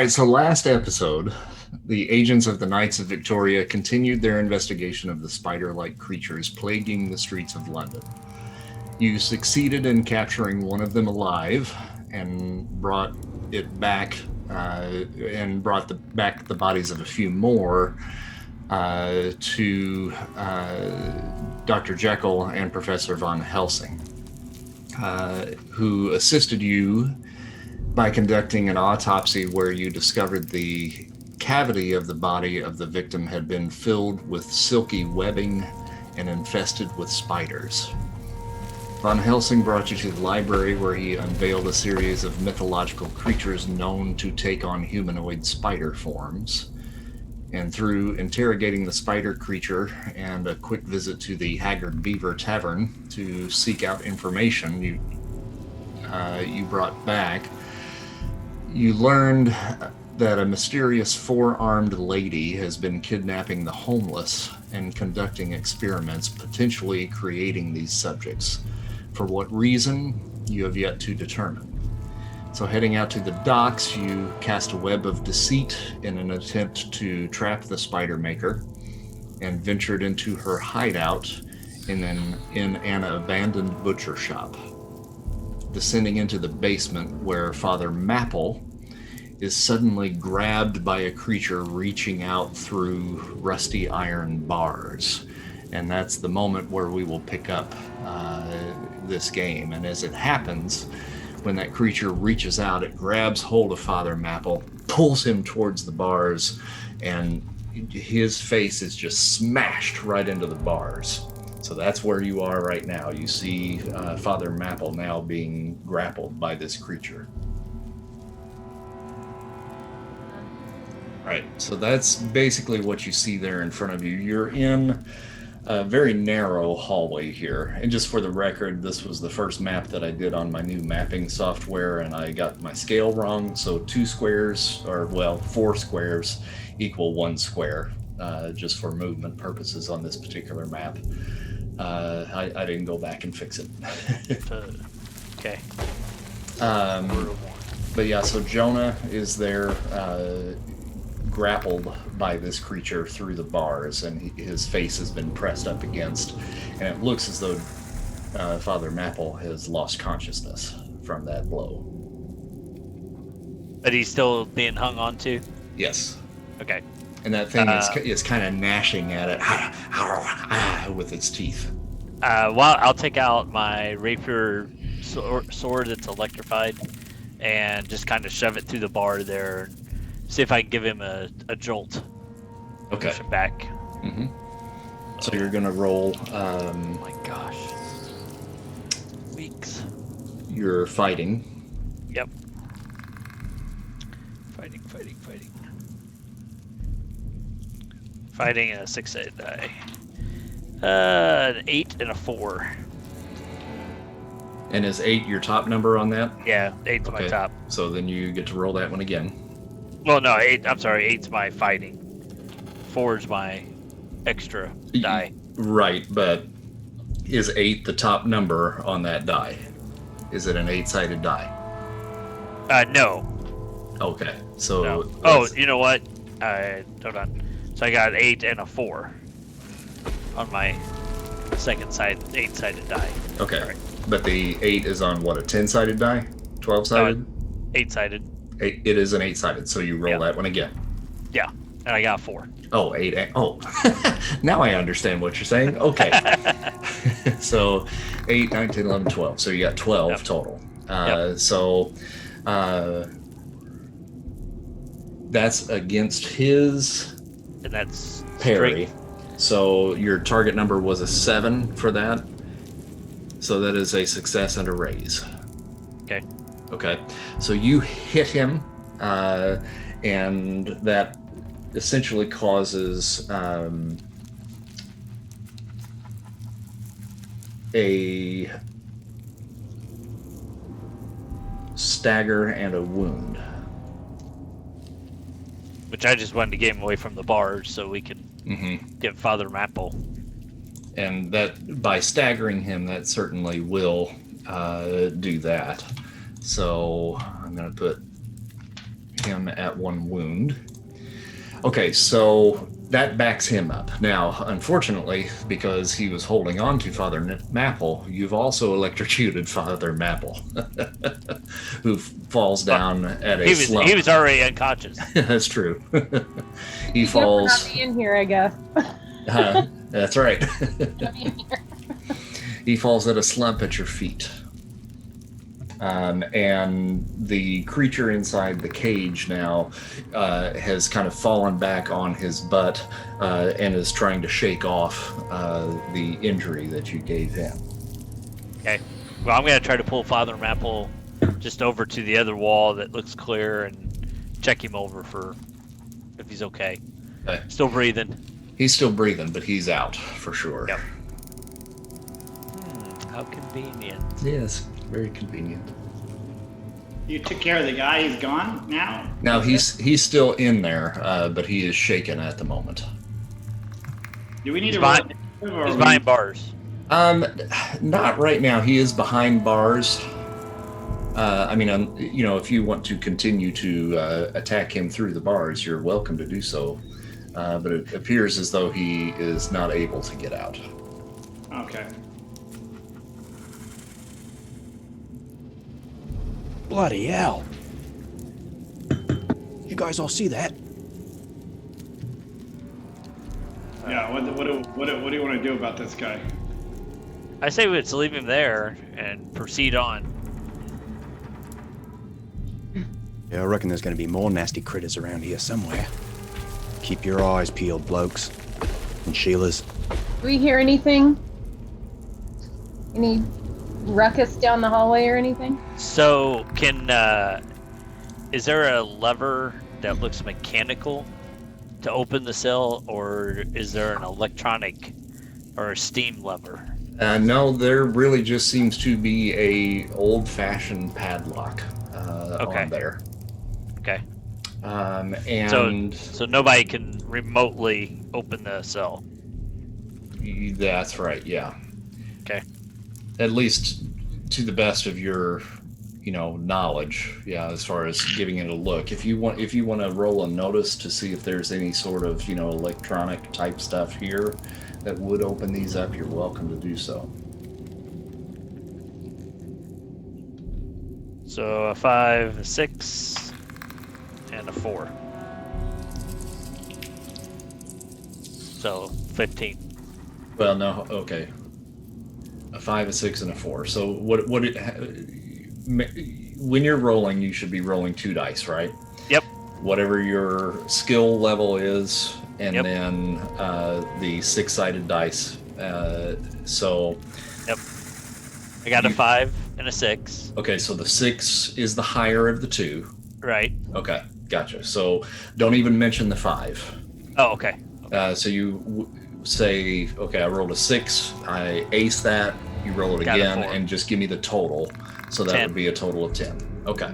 right, so last episode, the agents of the Knights of Victoria continued their investigation of the spider-like creatures plaguing the streets of London. You succeeded in capturing one of them alive and brought it back, back the bodies of a few more to Dr. Jekyll and Professor Von Helsing, who assisted you by conducting an autopsy where you discovered the cavity of the body of the victim had been filled with silky webbing and infested with spiders. Von Helsing brought you to the library where he unveiled a series of mythological creatures known to take on humanoid spider forms. And through interrogating the spider creature and a quick visit to the Haggard Beaver Tavern to seek out information you brought back, you learned that a mysterious four-armed lady has been kidnapping the homeless and conducting experiments, potentially creating these subjects. For what reason, you have yet to determine. So heading out to the docks, you cast a web of deceit in an attempt to trap the spider maker and ventured into her hideout in an abandoned butcher shop. Descending into the basement where Father Mapple is suddenly grabbed by a creature reaching out through rusty iron bars. And that's the moment where we will pick up this game. And as it happens, when that creature reaches out, it grabs hold of Father Mapple, pulls him towards the bars, and his face is just smashed right into the bars. So that's where you are right now. You see Father Mapple now being grappled by this creature. Right, so that's basically what you see there in front of you. You're in a very narrow hallway here. And just for the record, this was the first map that I did on my new mapping software, and I got my scale wrong. So 4 squares equal 1 square, just for movement purposes on this particular map. I didn't go back and fix it. Okay. But yeah, so Jonah is there, grappled by this creature through the bars, and his face has been pressed up against, and it looks as though Father Mapple has lost consciousness from that blow. But he's still being hung on to? Yes. Okay. And that thing is kind of gnashing at it with its teeth. Well, I'll take out my rapier sword that's electrified and just kind of shove it through the bar there. See if I can give him a jolt. Okay. Push him back. Mm-hmm. So you're gonna roll. Oh my gosh. Weeks. You're fighting. Yep. Fighting a 6-sided die. An 8 and a 4. And is 8 your top number on that? Yeah, 8's my top. So then you get to roll that one again. Well, no, 8. I'm sorry, 8's my fighting. 4's my extra die. Right, but is 8 the top number on that die? Is it an 8-sided die? No. Okay, so... No. Oh, you know what? Hold on. So I got 8 and a 4 on my second side, 8-sided die. Okay, right. But the 8 is on what, a 10-sided die? 12-sided? 8-sided. It is an 8-sided, so you roll that one again. Yeah, and I got 4. Oh, 8. Oh, now I understand what you're saying. Okay. So 8, 9, 10, 11, 12. So you got 12 total. So that's against his and that's parry. strength. So your target number was a 7 for that. So that is a success and a raise. Okay. So you hit him, and that essentially causes a stagger and a wound. Which I just wanted to get him away from the bars so we could get Father Mapple. And that, by staggering him, that certainly will do that. So I'm going to put him at 1 wound. Okay, so that backs him up. Now, unfortunately, because he was holding on to Father Mapple, you've also electrocuted Father Mapple, who falls down at a slump. He was already unconscious. That's true. He falls. falls. Not being here, I guess. That's right. He falls at a slump at your feet. And the creature inside the cage now has kind of fallen back on his butt and is trying to shake off the injury that you gave him. Okay. Well, I'm going to try to pull Father Mapple just over to the other wall that looks clear and check him over for if he's okay. Still breathing. He's still breathing, but he's out for sure. Yep. How convenient. Yes, very convenient. You took care of the guy. He's gone now. Now he's still in there, but he is shaken at the moment. Do we need He's behind bars. Not right now. He is behind bars. I mean, if you want to continue to attack him through the bars, you're welcome to do so. But it appears as though he is not able to get out. Okay. Bloody hell. You guys all see that? Yeah. What do you want to do about this guy? I say let's leave him there and proceed on. Yeah, I reckon there's gonna be more nasty critters around here somewhere. Keep your eyes peeled, blokes. And Sheila's. Do we hear anything? Any ruckus down the hallway or anything? So, is there a lever that looks mechanical to open the cell, or is there an electronic or a steam lever? No, there really just seems to be a old-fashioned padlock on there. Okay. And so nobody can remotely open the cell. That's right. Yeah. Okay. At least to the best of your, knowledge. Yeah, as far as giving it a look. If you want to roll a notice to see if there's any sort of, electronic type stuff here that would open these up, you're welcome to do so. So a 5, a 6, and a 4. So 15. Well, no. Okay. A 5, a 6, and a 4. So when you're rolling, you should be rolling 2 dice, right? Yep. Whatever your skill level is, and Yep. then the 6-sided dice. So. Yep. I got a 5 and a 6. Okay, so the 6 is the higher of the 2. Right. Okay, gotcha. So don't even mention the 5. Oh, okay. So you say, okay, I rolled a 6, I ace that, you roll it Got a again, 4. and just give me the total. So that 10. would be a total of 10. Okay.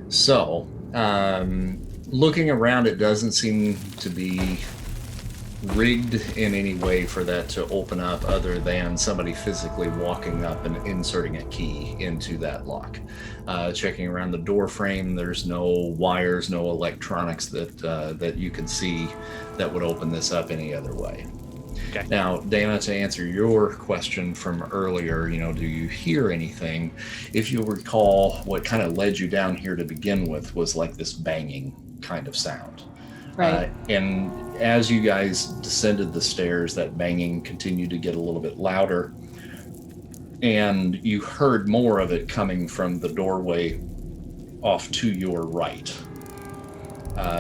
So, looking around, it doesn't seem to be rigged in any way for that to open up other than somebody physically walking up and inserting a key into that lock. Checking around the door frame, there's no wires, no electronics that you can see that would open this up any other way. Okay. Now, Dana, to answer your question from earlier, do you hear anything? If you'll recall, what kind of led you down here to begin with was like this banging kind of sound. Right. And as you guys descended the stairs, that banging continued to get a little bit louder. And you heard more of it coming from the doorway off to your right,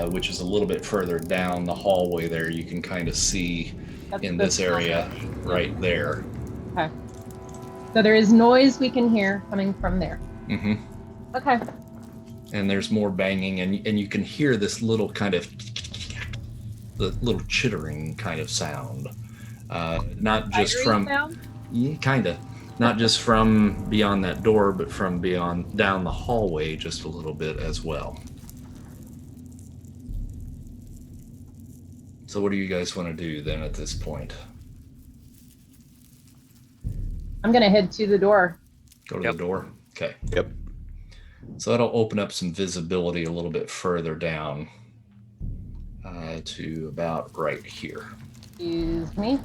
which is a little bit further down the hallway there. You can kind of see in this area right there. Okay. So there is noise we can hear coming from there. Mm-hmm. Okay. And there's more banging, and you can hear this little kind of, the little chittering kind of sound. Not just from, yeah, kind of, not just from beyond that door, but from beyond down the hallway just a little bit as well. So what do you guys want to do then at this point? I'm going to head to the door. Go to the door? Okay. Yep. So that'll open up some visibility a little bit further down to about right here. Excuse me.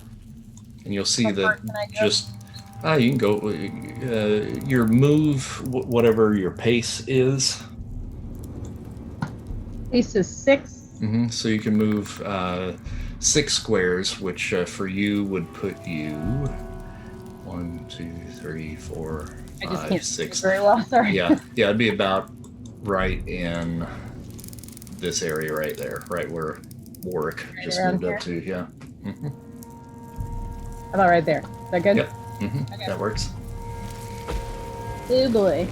And you'll see How far that can I go? just you can go your move, whatever your pace is. Pace is 6. So you can move 6 squares, which for you would put you 1, 2, 3, 4, I just 5, can't 6. see very well. Sorry. Yeah, it'd be about right in this area right there, right where Warwick Right just around moved up to. Yeah. How about right there? Is that good? Yep. Okay. That works. Oh boy.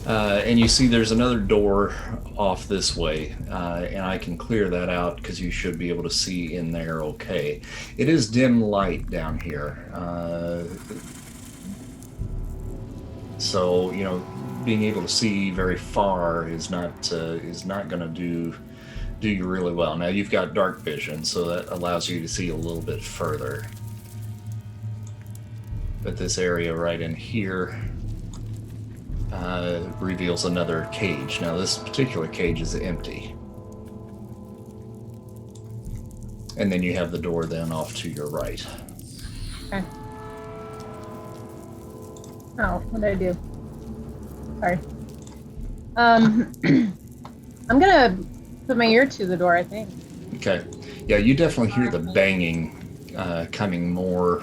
And you see there's another door off this way, and I can clear that out because you should be able to see in there okay. It is dim light down here. So, being able to see very far is not going to do you really well. Now you've got dark vision, so that allows you to see a little bit further. But this area right in here reveals another cage. Now this particular cage is empty. And then you have the door then off to your right. Okay. Oh, what did I do? Sorry. I'm gonna put my ear to the door, I think. Okay. Yeah, you definitely hear the banging coming more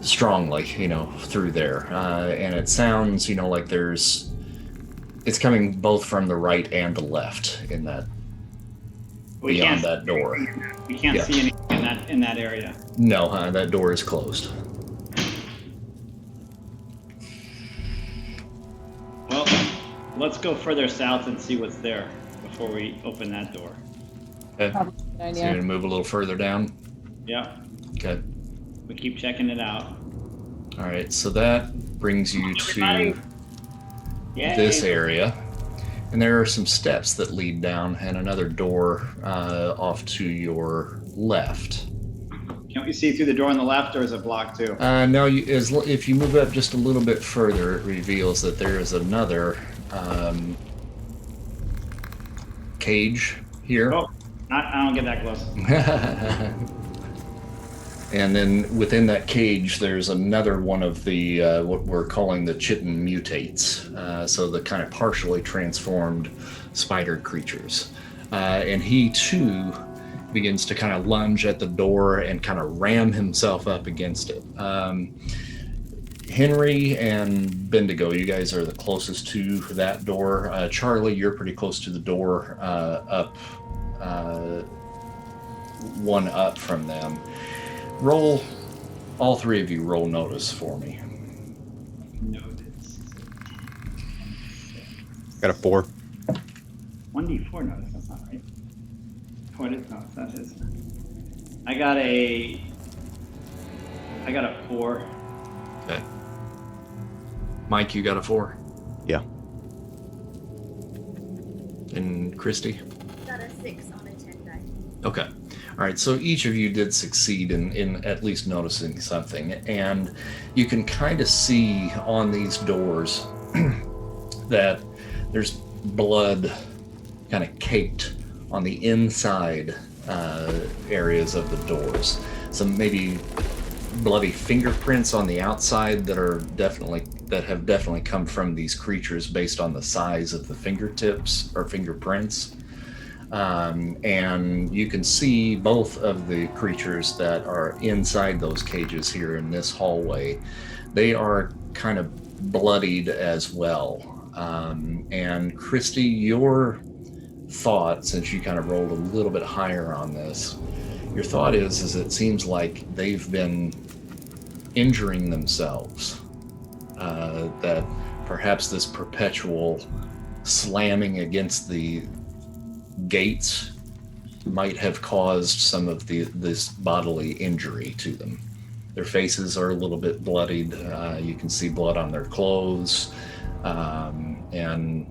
strongly, through there. And it sounds, like it's coming both from the right and the left in that, beyond that door. We can't see anything in that area. No, that door is closed. Well, let's go further south and see what's there before we open that door. Okay. Probably a good So idea. you're going to move a little further down? Yeah, Okay. we keep checking it out. All right, so that brings you Everybody. to Yay. this area. And there are some steps that lead down and another door off to your left. Can't we see through the door on the left, or is it blocked too? No, if you move up just a little bit further, it reveals that there is another cage here. Oh, I don't get that close. And then within that cage, there's another one of the what we're calling the chitin mutates. So the kind of partially transformed spider creatures. And he too begins to kind of lunge at the door and kind of ram himself up against it. Henry and Bendigo, you guys are the closest to that door. Charlie, you're pretty close to the door up, one up from them. Roll, all three of you roll notice for me. Notice. Got a 4. 1d4 notice, that's not right. What is no, that is. I got a 4. Okay. Mike, you got a 4? Yeah. And Christy? Got a 6 on a 10 die. Okay. All right, so each of you did succeed in at least noticing something, and you can kind of see on these doors that there's blood kind of caked on the inside areas of the doors. Some maybe bloody fingerprints on the outside that have definitely come from these creatures based on the size of the fingertips or fingerprints. And you can see both of the creatures that are inside those cages here in this hallway. They are kind of bloodied as well. And Christy, your thought, since you kind of rolled a little bit higher on this, your thought is it seems like they've been injuring themselves. That perhaps this perpetual slamming against the gates might have caused some of this bodily injury to them. Their faces are a little bit bloodied. You can see blood on their clothes, and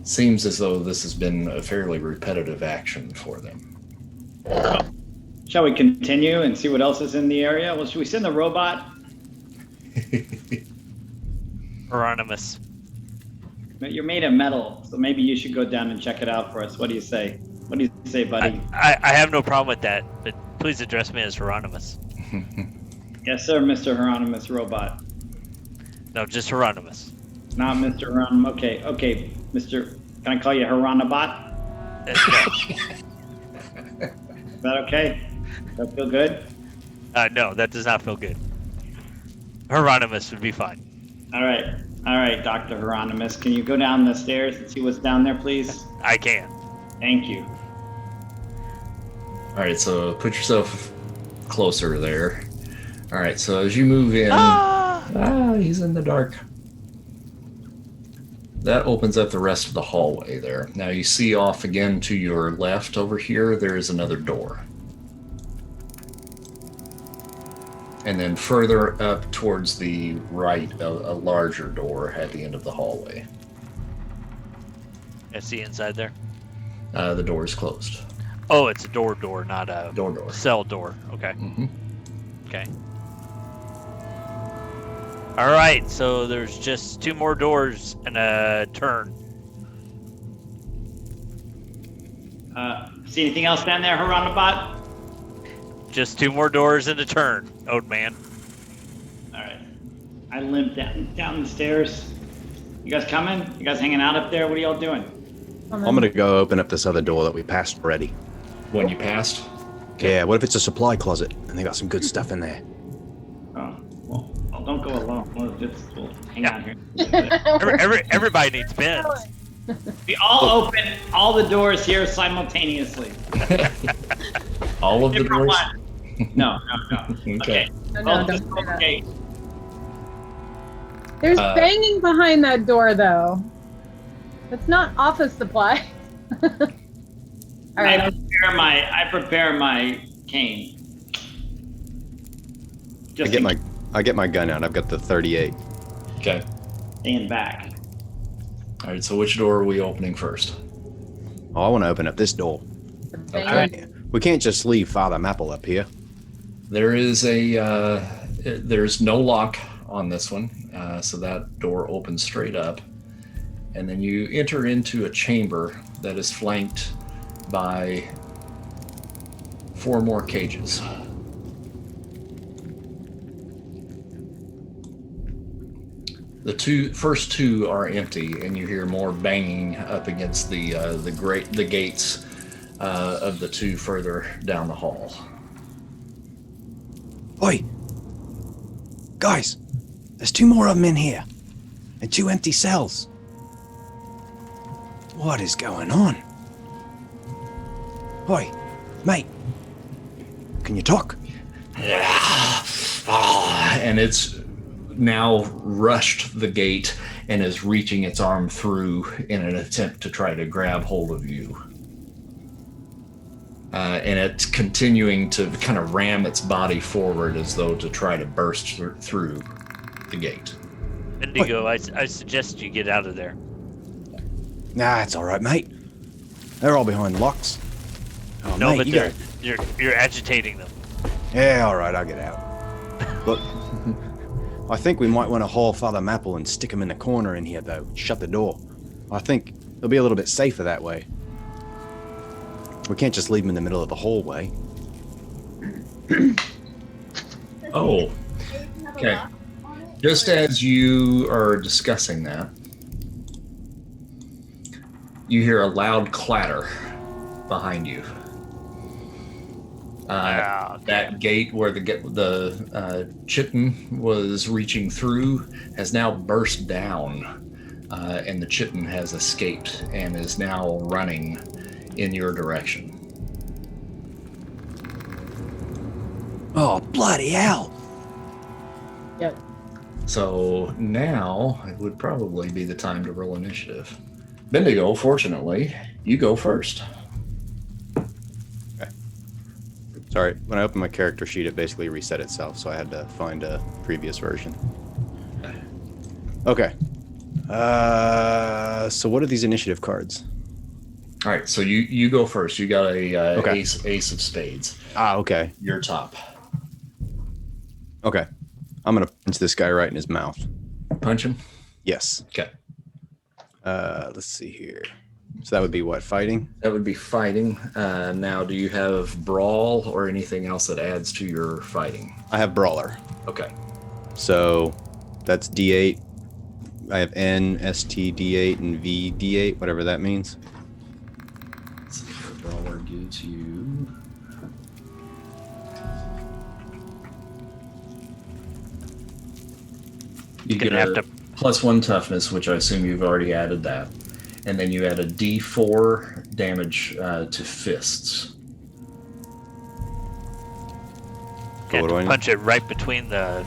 seems as though this has been a fairly repetitive action for them. Shall we continue and see what else is in the area? Well, should we send the robot? Hieronymus. But you're made of metal, so maybe you should go down and check it out for us. What do you say? What do you say, buddy? I have no problem with that, but please address me as Hieronymus. Yes, sir, Mr. Hieronymus Robot. No, just Hieronymus. Not Mr. Hieronymus. Okay, Mr. Can I call you Hieronobot? No. Is that okay? Does that feel good? No, that does not feel good. Hieronymus would be fine. All right, Dr. Hieronymus. Can you go down the stairs and see what's down there, please? I can. Thank you. All right, so put yourself closer there. All right, so as you move in, he's in the dark. That opens up the rest of the hallway there. Now you see off again to your left over here, there is another door. And then further up towards the right, a larger door at the end of the hallway. I see inside there. The door is closed. Oh, it's a door, not a Door. cell door. Okay. Mm-hmm. Okay. All right, so there's just 2 more doors and a turn. See anything else down there, Hieronobot? Just 2 more doors and a turn, old man. All right. I limp down the stairs. You guys coming? You guys hanging out up there? What are y'all doing? I'm gonna go open up this other door that we passed already. When you passed? Yeah, what if it's a supply closet and they got some good stuff in there? Oh, well, don't go alone. We'll hang out here. Everybody needs beds. We all open all the doors here simultaneously. All of the Different doors? one. No. Okay. No, Well, don't say that. okay. There's banging behind that door, though. It's not office supply. All right. I prepare my cane. I get my gun out. I've got the 38. Okay. Stand back. All right, so which door are we opening first? Oh, I want to open up this door. Okay. We can't just leave Father Maple up here. There is there's no lock on this one, so that door opens straight up. And then you enter into a chamber that is flanked by 4 more cages. The first two are empty, and you hear more banging up against the gates of the 2 further down the hall. Oi! Guys, there's 2 more of them in here. And 2 empty cells. What is going on? Oi, mate. Can you talk? And it's now rushed the gate and is reaching its arm through in an attempt to try to grab hold of you. And it's continuing to kind of ram its body forward as though to try to burst through the gate. Indigo, I suggest you get out of there. Nah, it's all right, mate. They're all behind locks. Oh, No, mate, but you they're, gotta- you're agitating them. Yeah, all right, I'll get out. Look, I think we might want to haul Father Maple and stick him in the corner in here, though. Shut the door. I think it'll be a little bit safer that way. We can't just leave him in the middle of the hallway. Oh, okay. Just as you are discussing that, you hear a loud clatter behind you. That gate where the chitin was reaching through has now burst down, and the chitin has escaped and is now running in your direction. Oh, bloody hell! Yep. So now it would probably be the time to roll initiative. Bendigo, fortunately, you go first. Okay. Sorry, when I opened my character sheet, it basically reset itself, so I had to find a previous version. Okay. So what are these initiative cards? All right, so you go first. You got a Okay. ace of spades. Ah, okay. You're top. Okay. I'm gonna punch this guy right in his mouth. Punch him. Yes. Okay. Let's see here. So that would be what, fighting? That would be fighting. Now, do you have brawl or anything else that adds to your fighting? I have brawler. Okay. So that's D8. I have N, ST, D8, and V, D8, whatever that means. Let's see what brawler gives you. You get gonna a have to- +1 toughness, which I assume you've already added that. And then you add a D4 damage to fists. You have what do I to need? punch it right between the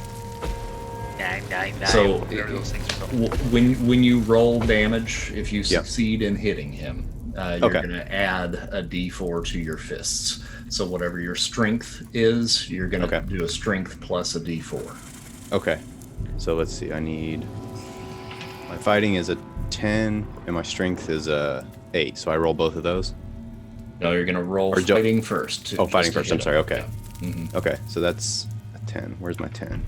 999. So whatever those things are called. when you roll damage, if you Yep. succeed in hitting him, you're Okay. going to add a D4 to your fists. So whatever your strength is, you're going to Okay. do a strength plus a D4. Okay. So let's see. I need... My fighting is a 10, and my strength is a 8. So I roll both of those? No, you're going to roll Or fighting first. Oh, fighting just to first. I'm hit sorry. him. Okay. Yeah. Mhm. Okay. So that's a 10. Where's my 10?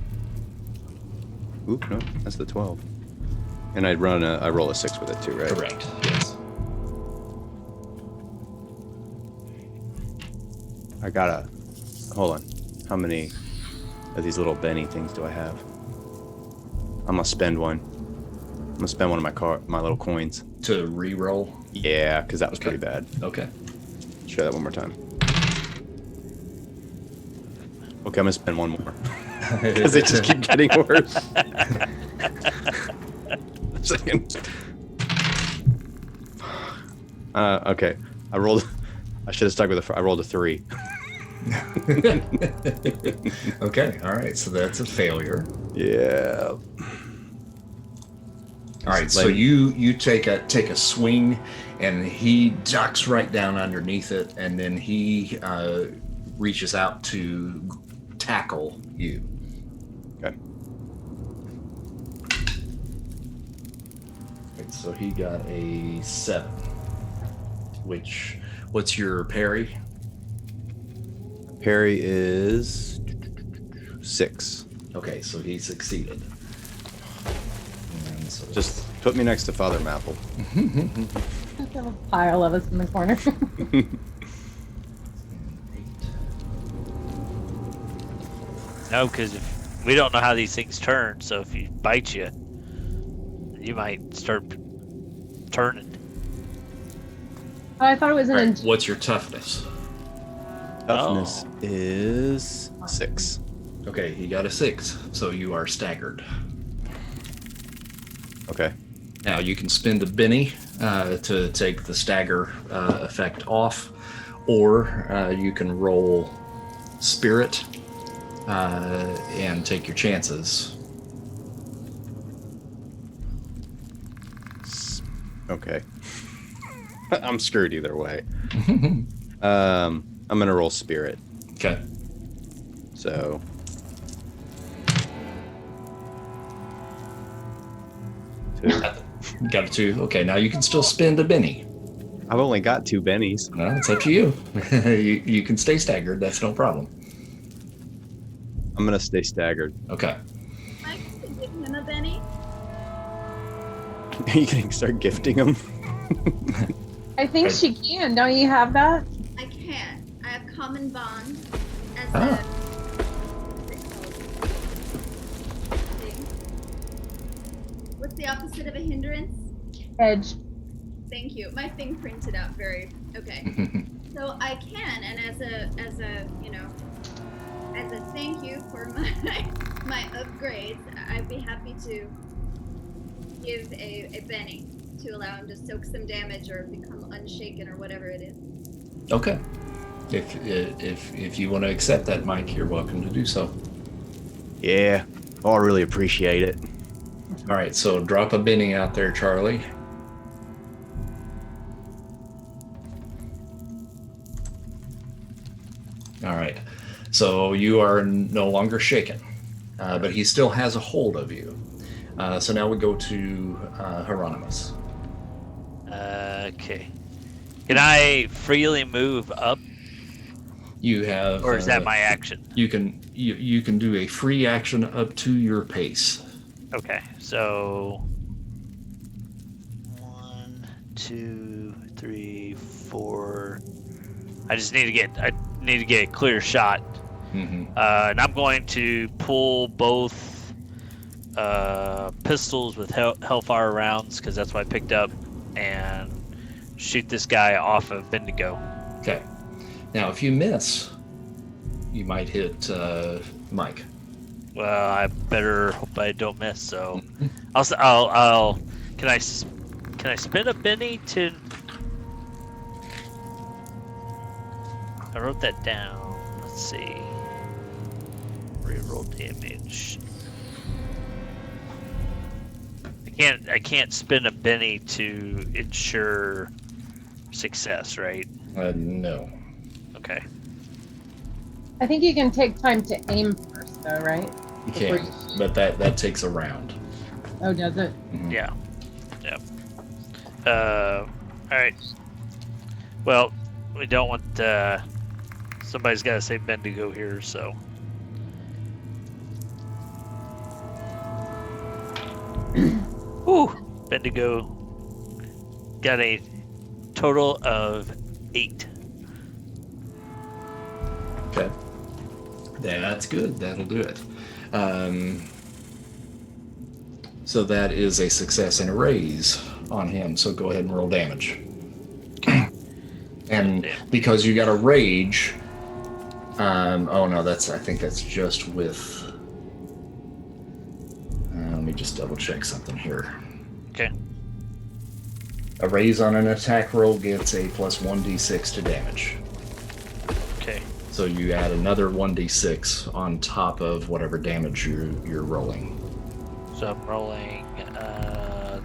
Oop, no. That's the 12. And I roll a 6 with it too, right? Correct. Yes. I gotta... Hold on. How many of these little Benny things do I have? I'm gonna spend one. I'm gonna spend one of my little coins. To re-roll. Yeah, because that was Okay. pretty bad. Okay. Try that one more time. Okay, I'm gonna spend one more. Because they just keep getting worse. Second. Okay. I should have stuck with I rolled a 3. Okay. All right. So that's a failure. Yeah. All right, so you take a swing, and he ducks right down underneath it, and then he reaches out to tackle you. Okay. Right, so he got a 7. What's your parry? Parry is 6. Okay, so he succeeded. And so Just put me next to Father Maple. There's a pile of us in the corner. 8. No, because we don't know how these things turn. So if you bite you, you might start turning. Oh, I thought it was an All right, what's your toughness? Toughness is 6. Okay, he got a 6, so you are staggered. Okay. Now you can spend a Benny to take the stagger effect off, or you can roll Spirit and take your chances. Okay. I'm screwed either way. I'm gonna roll Spirit. Okay. So. Two. Got a 2. Okay, now you can still spend a Benny. I've only got 2 bennies. No, it's up to you. You can stay staggered. That's no problem. I'm gonna stay staggered. Okay. Mike, give him a Benny. Are you gonna start gifting them? I think she can. Don't you have that? I can. I have common bond as Ah. what's it called? Thing. What's the opposite of a hindrance? Edge. Thank you. My thing printed out very okay. So I can, and as a as a thank you for my upgrades, I'd be happy to give a Benny to allow him to soak some damage or become unshaken or whatever it is. Okay. If you want to accept that, Mike, you're welcome to do so. Yeah. Oh, I really appreciate it. All right, so drop a Benny out there, Charlie. All right, so you are no longer shaken, but he still has a hold of you. So now we go to Hieronymus. Okay. Can I freely move up, You have, or is that my action? You can do a free action up to your pace. Okay, so 2, 3, 4. I need to get a clear shot. Mm-hmm. And I'm going to pull both pistols with Hellfire rounds, because that's what I picked up, and shoot this guy off of Bendigo. Okay. Now, if you miss, you might hit Mike. Well, I better hope I don't miss. So, I'll. Can I spin a Benny to? I wrote that down. Let's see. Reroll damage. I can't spin a Benny to ensure success, right? No. Okay. I think you can take time to aim first, though, right? You Before can, you shoot. but that takes a round. Oh, does it? Mhm. Yeah. All right. Well, we don't want somebody's got to say Bendigo here, so. Whew, Bendigo got a total of 8. Okay. That's good. That'll do it. So that is a success and a raise on him. So go ahead and roll damage. And because you got a rage, oh no, I think that's just with. Let me just double check something here. Okay. A raise on an attack roll gets a plus 1d6 to damage. Okay. So you add another 1d6 on top of whatever damage you're rolling. So I'm rolling.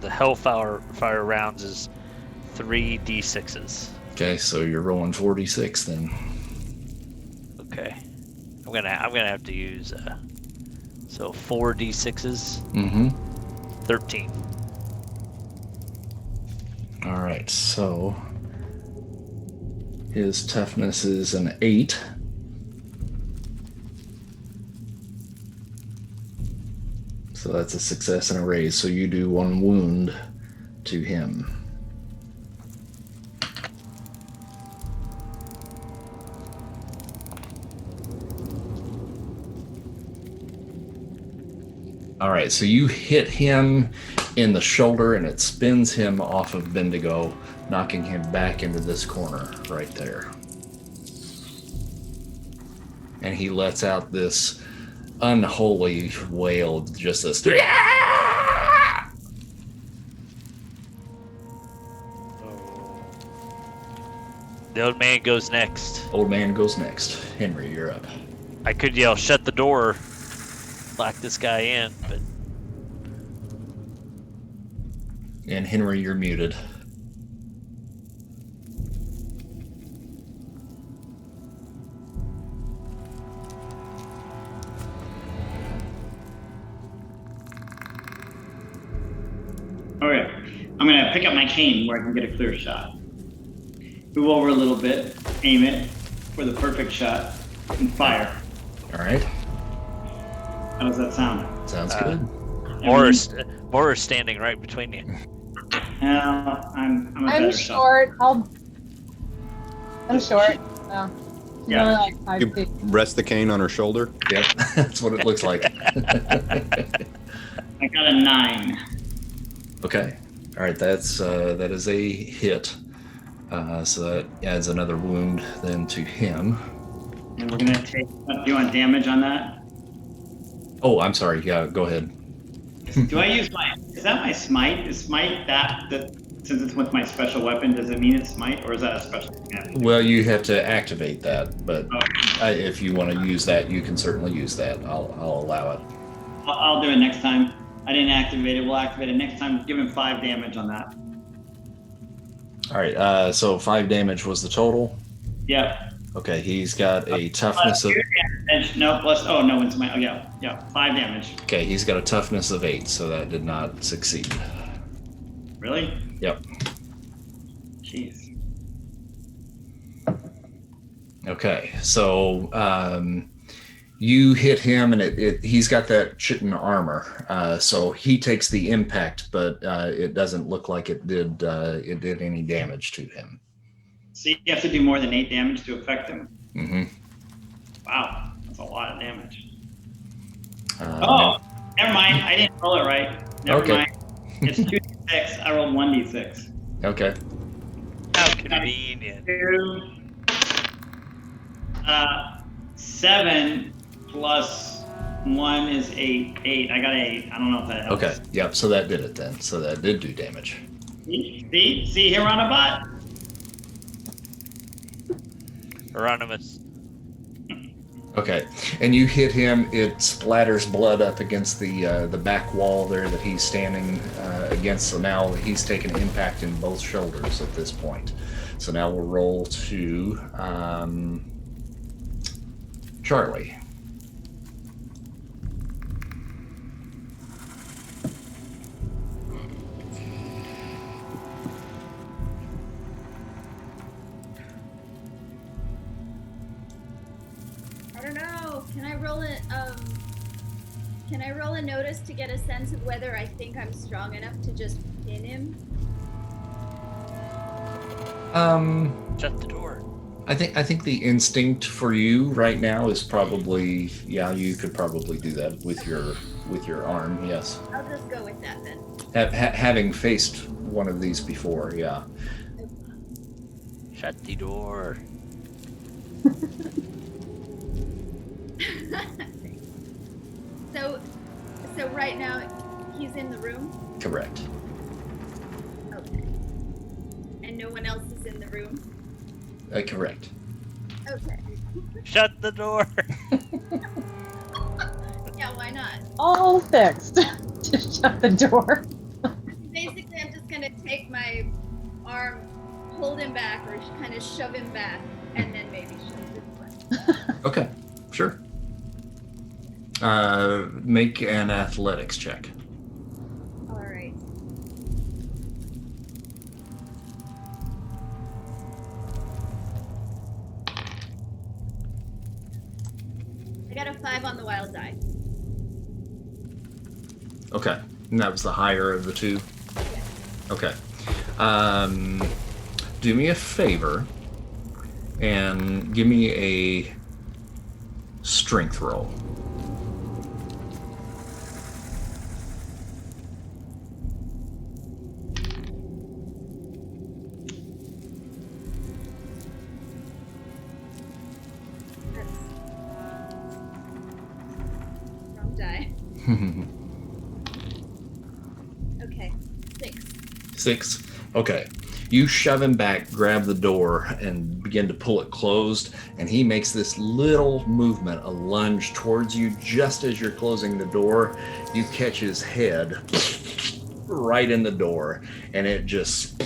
The Hellfire rounds is 3d6s. Okay, so you're rolling 4d6 then. Okay. I'm gonna have to use so 4d6s. Mm-hmm. 13. All right, so his toughness is an 8. So that's a success and a raise. So you do 1 wound to him. All right, so you hit him in the shoulder and it spins him off of Bendigo, knocking him back into this corner right there. And he lets out this unholy wail, just this. The old man goes next. Old man goes next. Henry, you're up. I could yell, "Shut the door!" Lock this guy in, but And Henry, you're muted. Okay, I'm gonna pick up my cane where I can get a clear shot. Move over a little bit, aim it for the perfect shot, and fire. All right. How does that sound? Sounds good. Mora's standing right between you. I'm a I'm better short. I'm short. So. Yeah. Only like 5 You feet. rest the cane on her shoulder. Yep, that's what it looks like. I got a 9. Okay. All right, that is a hit. So that adds another wound then to him. And we're gonna take. Do you want damage on that? Oh, I'm sorry. Yeah, go ahead. Do I use my? Is that my smite? Is smite that since it's with my special weapon? Does it mean it's smite, or is that a special? Yeah. Well, you have to activate that, but Okay. if you want to use that, you can certainly use that. I'll allow it. I'll do it next time. I didn't activate it. We'll activate it next time. Give him 5 damage on that. All right. So 5 damage was the total. Yep. Okay. He's got a toughness of. No, plus. Oh no, it's my. Oh yeah, 5 damage. Okay, he's got a toughness of 8, so that did not succeed. Really? Yep. Jeez. Okay, so You hit him, and he's got that chitin armor, so he takes the impact, but it doesn't look like it did any damage to him. So you have to do more than 8 damage to affect him. Mm-hmm. Wow, that's a lot of damage. Uh, Never mind. I didn't roll it right. Never mind. It's 2d6. I rolled 1d6. Okay. How convenient. 7 plus 1 is 8. 8. I got 8. I don't know if that helps. Okay. Yep. So that did it then. So that did do damage. See, Hieronobot? Hieronymus. Okay, and you hit him. It splatters blood up against the back wall there that he's standing against. So now he's taken impact in both shoulders at this point. So now we'll roll to Charlie. I don't know. Can I roll it? Can I roll a notice to get a sense of whether I think I'm strong enough to just pin him? Shut the door. I think the instinct for you right now is probably, yeah, you could probably do that with your arm. Yes. I'll just go with that then. Having faced one of these before, yeah. Shut the door. So right now he's in the room. Correct. Okay. And no one else is in the room. Correct. Okay. Shut the door. Yeah, why not? All fixed. Just shut the door. Basically, I'm just gonna take my arm, hold him back, or kind of shove him back, and then maybe shove him back. Okay, sure. Make an athletics check. All right. I got a 5 on the wild die. Okay, and that was the higher of the two. Yeah. Okay. Do me a favor and give me a strength roll. That's wrong die. Okay, 6. 6. Okay. You shove him back, grab the door, and begin to pull it closed, and he makes this little movement, a lunge towards you. Just as you're closing the door, you catch his head right in the door, and it just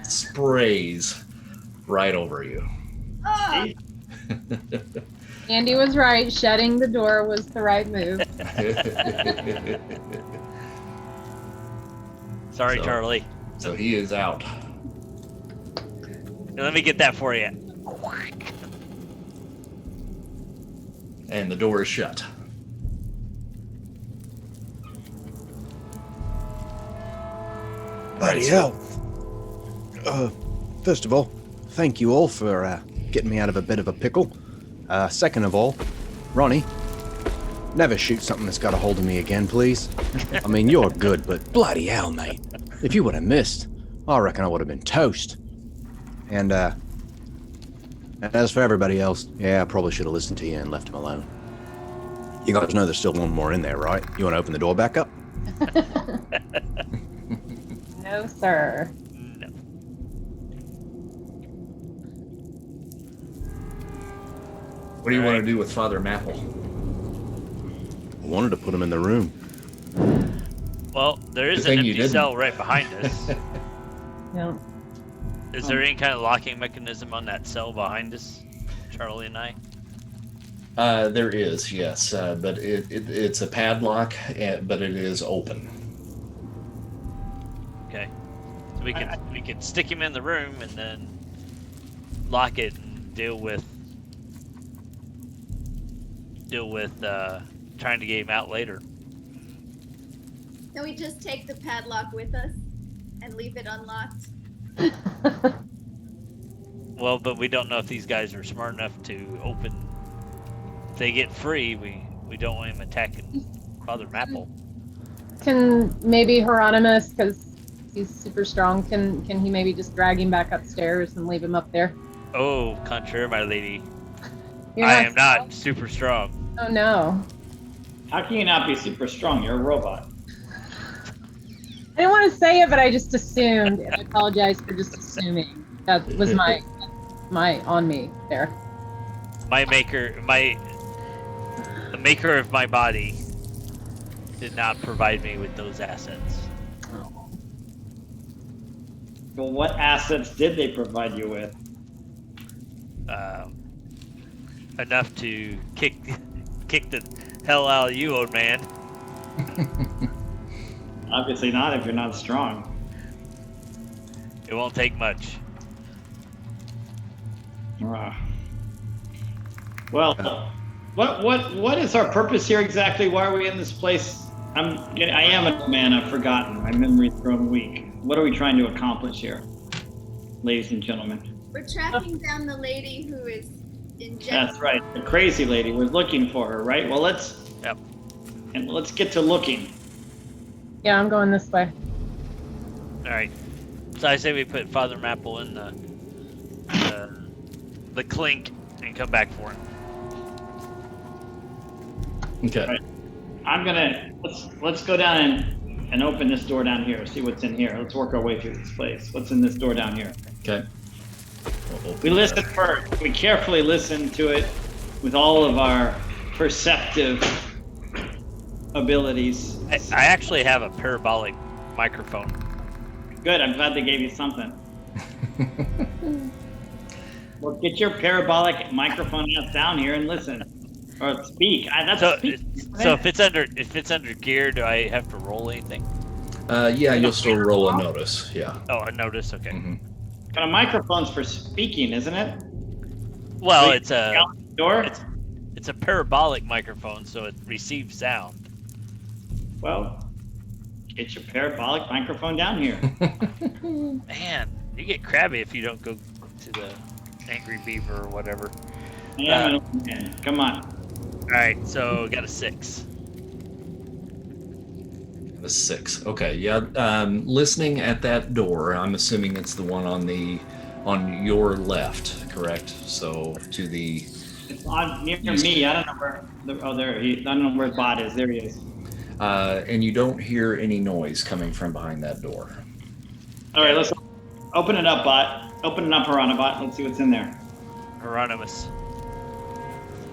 sprays right over you. Oh! Andy was right. Shutting the door was the right move. Sorry, So- Charlie. So he is out. Let me get that for you. And the door is shut. Bloody hell. First of all, thank you all for getting me out of a bit of a pickle. Second of all, Ronnie, never shoot something that's got a hold of me again, please. I mean, you're good, but bloody hell, mate. If you would have missed, I reckon I would have been toast. And as for everybody else, yeah, I probably should have listened to you and left him alone. You guys know there's still one more in there, right? You want to open the door back up? No, sir. No. What do you want to do with Father Mapple? I wanted to put him in the room. Well, there is Good an thing you empty didn't. cell right behind us. No. Is there any kind of locking mechanism on that cell behind us, Charlie and I? There is, yes, but it's a padlock, but it is open. Okay. So we could stick him in the room and then lock it and deal with deal with trying to get him out later. Can we just take the padlock with us and leave it unlocked? Well, but we don't know if these guys are smart enough to open. If they get free, we don't want him attacking Father Maple. Can maybe Hieronymus, because he's super strong, can he maybe just drag him back upstairs and leave him up there? Oh, contraire, my lady. You're I am strong? not super strong. Oh no. How can you not be super strong? You're a robot. I didn't want to say it, but I just assumed, and I apologize for just assuming. That was my on me there. The maker of my body did not provide me with those assets. Well, what assets did they provide you with? Enough to kick the hell out of you, old man. Obviously not if you're not strong. It won't take much. Well, what is our purpose here exactly? Why are we in this place? I am a man. I've forgotten. My memory's grown weak. What are we trying to accomplish here, ladies and gentlemen? We're tracking down the lady who is in jail. That's right, the crazy lady. We're looking for her, right? Well, let's get to looking. Yeah, I'm going this way. All right. So I say we put Father Maple in the clink and come back for him. Okay. Right. I'm gonna let's go down and open this door down here. See what's in here. Let's work our way through this place. What's in this door down here? Okay. We listen first. We carefully listen to it with all of our perceptive abilities. I actually have a parabolic microphone. Good. I'm glad they gave you something. Well, get your parabolic microphone ass down here and listen, or speak. So if it's under gear, do I have to roll anything? Yeah, you'll still roll a notice. Yeah. Oh, a notice. Okay. Mm-hmm. Kind of microphone's for speaking, isn't it? Well, Wait, it's a out the door. it's a parabolic microphone, so it receives sound. Well, get your parabolic microphone down here. Man, you get crabby if you don't go to the Angry Beaver or whatever. Yeah, man. Come on. All right, so got a 6. A 6. Okay. Yeah. Listening at that door. I'm assuming it's the one on your left, correct? So to the. It's on near me. I don't know where. I don't know where his bot is. There he is. And you don't hear any noise coming from behind that door. All right, let's open it up, bot. Open it up, Piranha bot. Let's see what's in there. Hieronymus.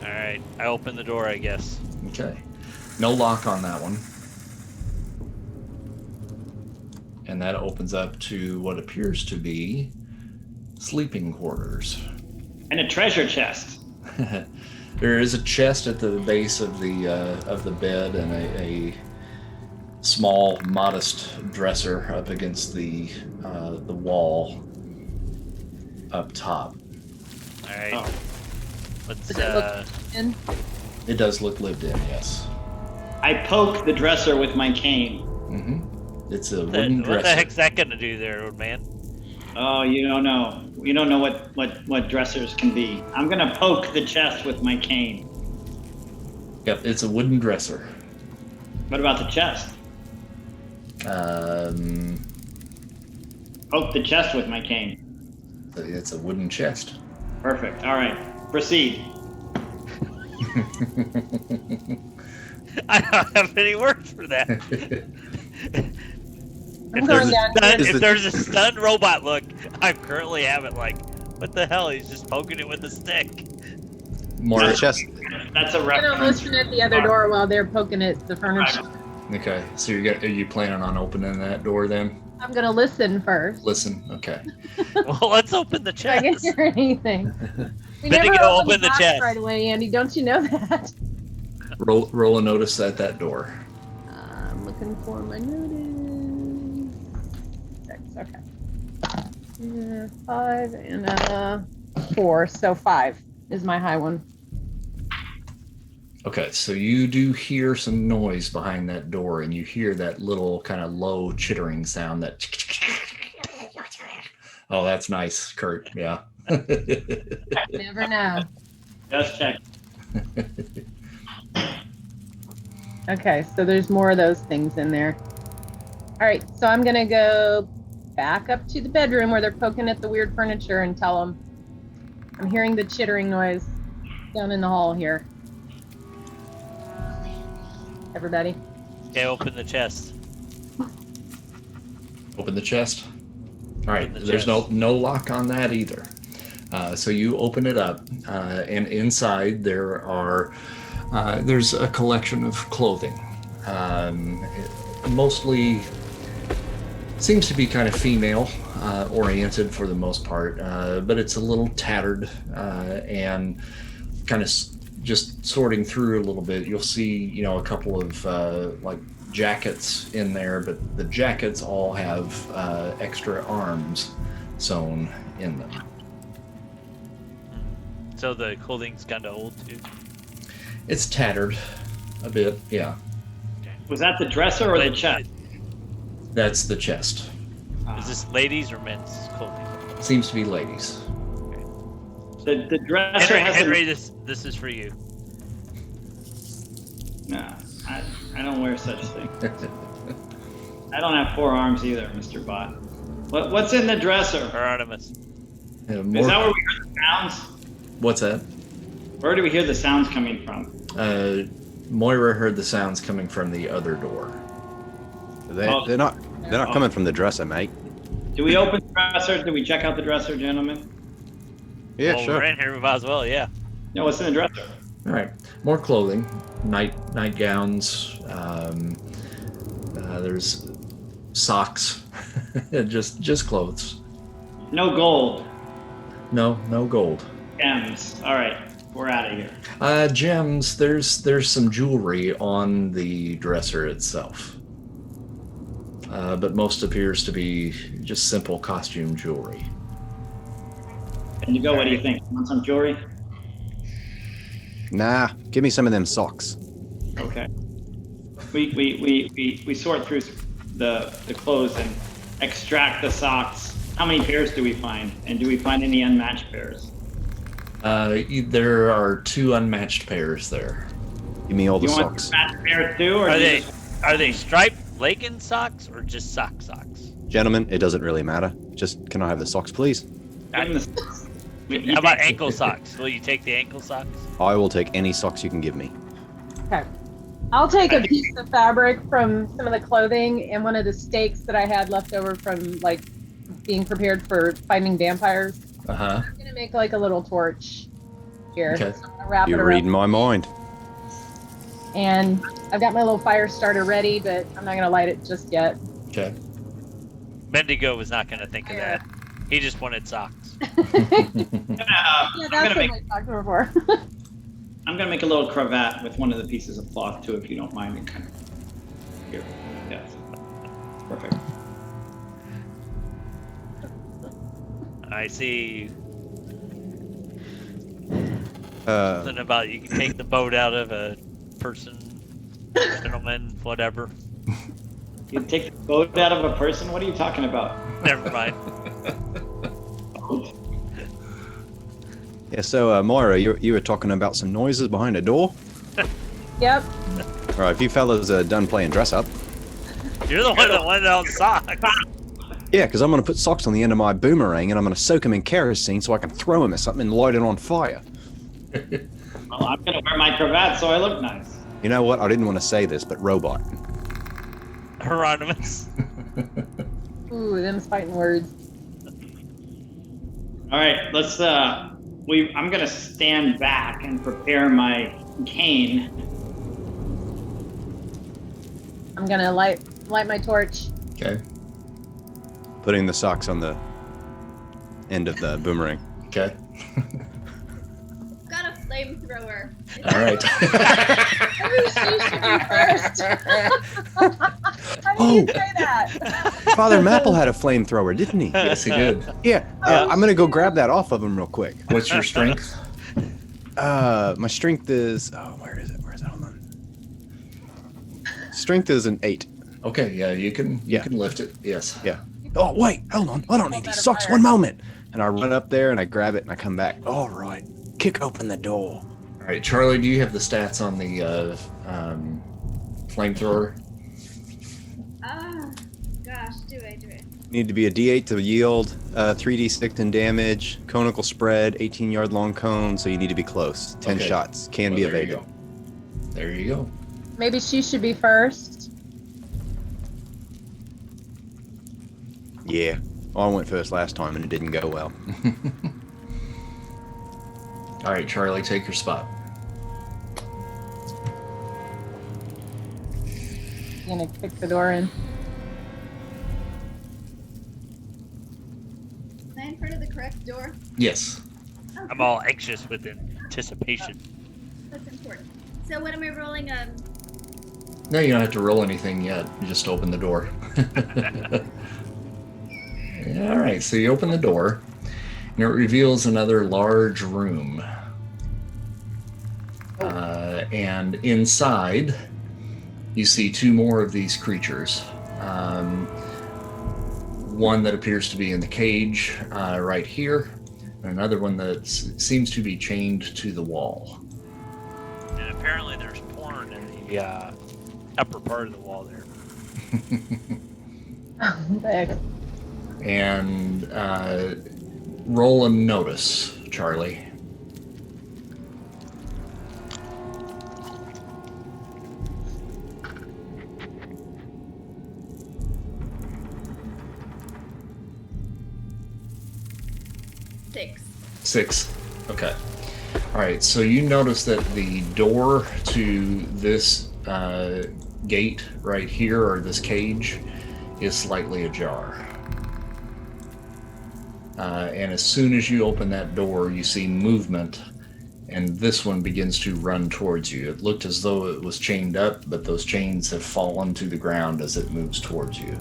All right, I open the door, I guess. Okay. No lock on that one. And that opens up to what appears to be sleeping quarters. And a treasure chest. There is a chest at the base of the bed and a small, modest dresser up against the wall up top. All right. Oh. Let's. Does it look in? It does look lived in, yes. I poke the dresser with my cane. Mm-hmm. It's a wooden What dresser. the heck's that gonna do there, old man? Oh, you don't know. You don't know what dressers can be. I'm gonna poke the chest with my cane. Yep, it's a wooden dresser. What about the chest? Poke the chest with my cane. It's a wooden chest. Perfect. All right. Proceed. I don't have any words for that. I'm going down here. If there's a stunned robot look, I currently have it like, what the hell? He's just poking it with a stick. More The chest. That's a I'm gonna reference. listen at the other door while they're poking at the furniture. Okay, so are you planning on opening that door then? I'm gonna listen first. Listen, okay. Well, let's open the If I can chest. hear anything. We Better never go open open the box chest. right away, Andy. Don't you know that? Roll a notice at that door. I'm looking for my notice. 6. Okay. 5 and 4. So 5 is my high one. Okay, so you do hear some noise behind that door, and you hear that little kind of low chittering sound. That. Oh, that's nice, Kurt. Yeah. Never know. Just check. Okay, so there's more of those things in there. All right, so I'm gonna go back up to the bedroom where they're poking at the weird furniture and tell them I'm hearing the chittering noise down in the hall here. Everybody. Okay, open the chest. Open the chest. All right, Open the there's chest. no lock on that either. So you open it up, and inside there's a collection of clothing. Mostly seems to be kind of female oriented for the most part, but it's a little tattered, and kind of just sorting through a little bit, you'll see, a couple of like jackets in there, but the jackets all have extra arms sewn in them. So the clothing's kind of old too. It's tattered a bit, yeah. Was that the dresser or the chest? That's the chest. Is this ladies or men's clothing? Seems to be ladies. The dresser has Henry, this is for you. No, I don't wear such things. I don't have 4 arms either, Mr. Bot. What's in the dresser? Hieronymus. Is that where we hear the sounds? What's that? Where do we hear the sounds coming from? Moira heard the sounds coming from the other door. They're not coming from the dresser, mate. Do we open the dresser? Do we check out the dresser, gentlemen? Yeah, Well, sure. we're in here, we might as well, yeah. No, what's in the dresser? All right, more clothing, nightgowns. There's socks, just clothes. No gold. No gold. Gems. All right, we're out of here. Gems. There's some jewelry on the dresser itself, but most appears to be just simple costume jewelry. And you go. What do you think? Want some jewelry? Nah, give me some of them socks. Okay. We sort through the clothes and extract the socks. How many pairs do we find? And do we find any unmatched pairs? There are 2 unmatched pairs there. Give me all the You want socks. unmatched pairs too, or Are do you they just- are they striped legging socks or just socks? Gentlemen, it doesn't really matter. Just, can I have the socks, please? give them the- How about ankle socks? Will you take the ankle socks? I will take any socks you can give me. Okay. I'll take a piece of fabric from some of the clothing and one of the stakes that I had left over from like being prepared for fighting vampires. Uh-huh. I'm gonna make like a little torch here. Okay. So I'm gonna wrap it You're around. reading my mind. And I've got my little fire starter ready, but I'm not gonna light it just yet. Okay. Bendigo was not going to think of that. He just wanted socks. Yeah, I'm that's gonna what make I talked before. I'm gonna make a little cravat with one of the pieces of cloth too, if you don't mind. Here, yes, perfect. I see Uh, something about you can take the boat out of a person, gentleman, whatever. You take the boat out of a person? What are you talking about? Never mind. yeah, so, Moira, you were talking about some noises behind a door? Yep. All right, if you fellas are done playing dress up. You're the one that wanted out socks. Yeah, because I'm going to put socks on the end of my boomerang and I'm going to soak them in kerosene so I can throw them at something and light it on fire. Well, I'm gonna wear my cravat so I look nice. You know what? I didn't want to say this, but robot. Hieronymus. Ooh, them's fighting words. All right, let's. I'm gonna stand back and prepare my cane. I'm gonna light my torch. Okay. Putting the socks on the end of the boomerang. Okay. Got a flamethrower. All right. Maybe she should be first. How do you say that? Father Mapple had a flamethrower, didn't he? Yes, he did. Yeah, I'm going to go grab that off of him real quick. What's your strength? My strength is... Oh, where is it? Strength is an 8. Okay, yeah, you can lift it. Yes. Yeah. Oh, wait, hold on. I don't need these socks. One moment. And I run up there and I grab it and I come back. All right. Kick open the door. All right, Charlie, do you have the stats on the flamethrower? Gosh, do I? Need to be a D8 to yield, 3d6 in damage, conical spread, 18-yard long cone, so you need to be close. 10 Okay. shots. Can be Well, there you evaded. go. There you go. Maybe she should be first. Yeah. Well, I went first last time and it didn't go well. All right, Charlie, take your spot. I'm gonna kick the door in. Am I in front of the correct door? Yes. Oh, I'm all anxious with anticipation. that's important. So what am I rolling? No, you don't have to roll anything yet. You just open the door. All right, so you open the door, and it reveals another large room. And inside, you see two more of these creatures. One that appears to be in the cage right here, and another one that seems to be chained to the wall. And apparently there's porn in the upper part of the wall there. Thanks. And roll a notice, Charlie. Six. Okay. All right. So you notice that the door to this gate right here, or this cage, is slightly ajar. And as soon as you open that door, you see movement, and this one begins to run towards you. It looked as though it was chained up, but those chains have fallen to the ground as it moves towards you.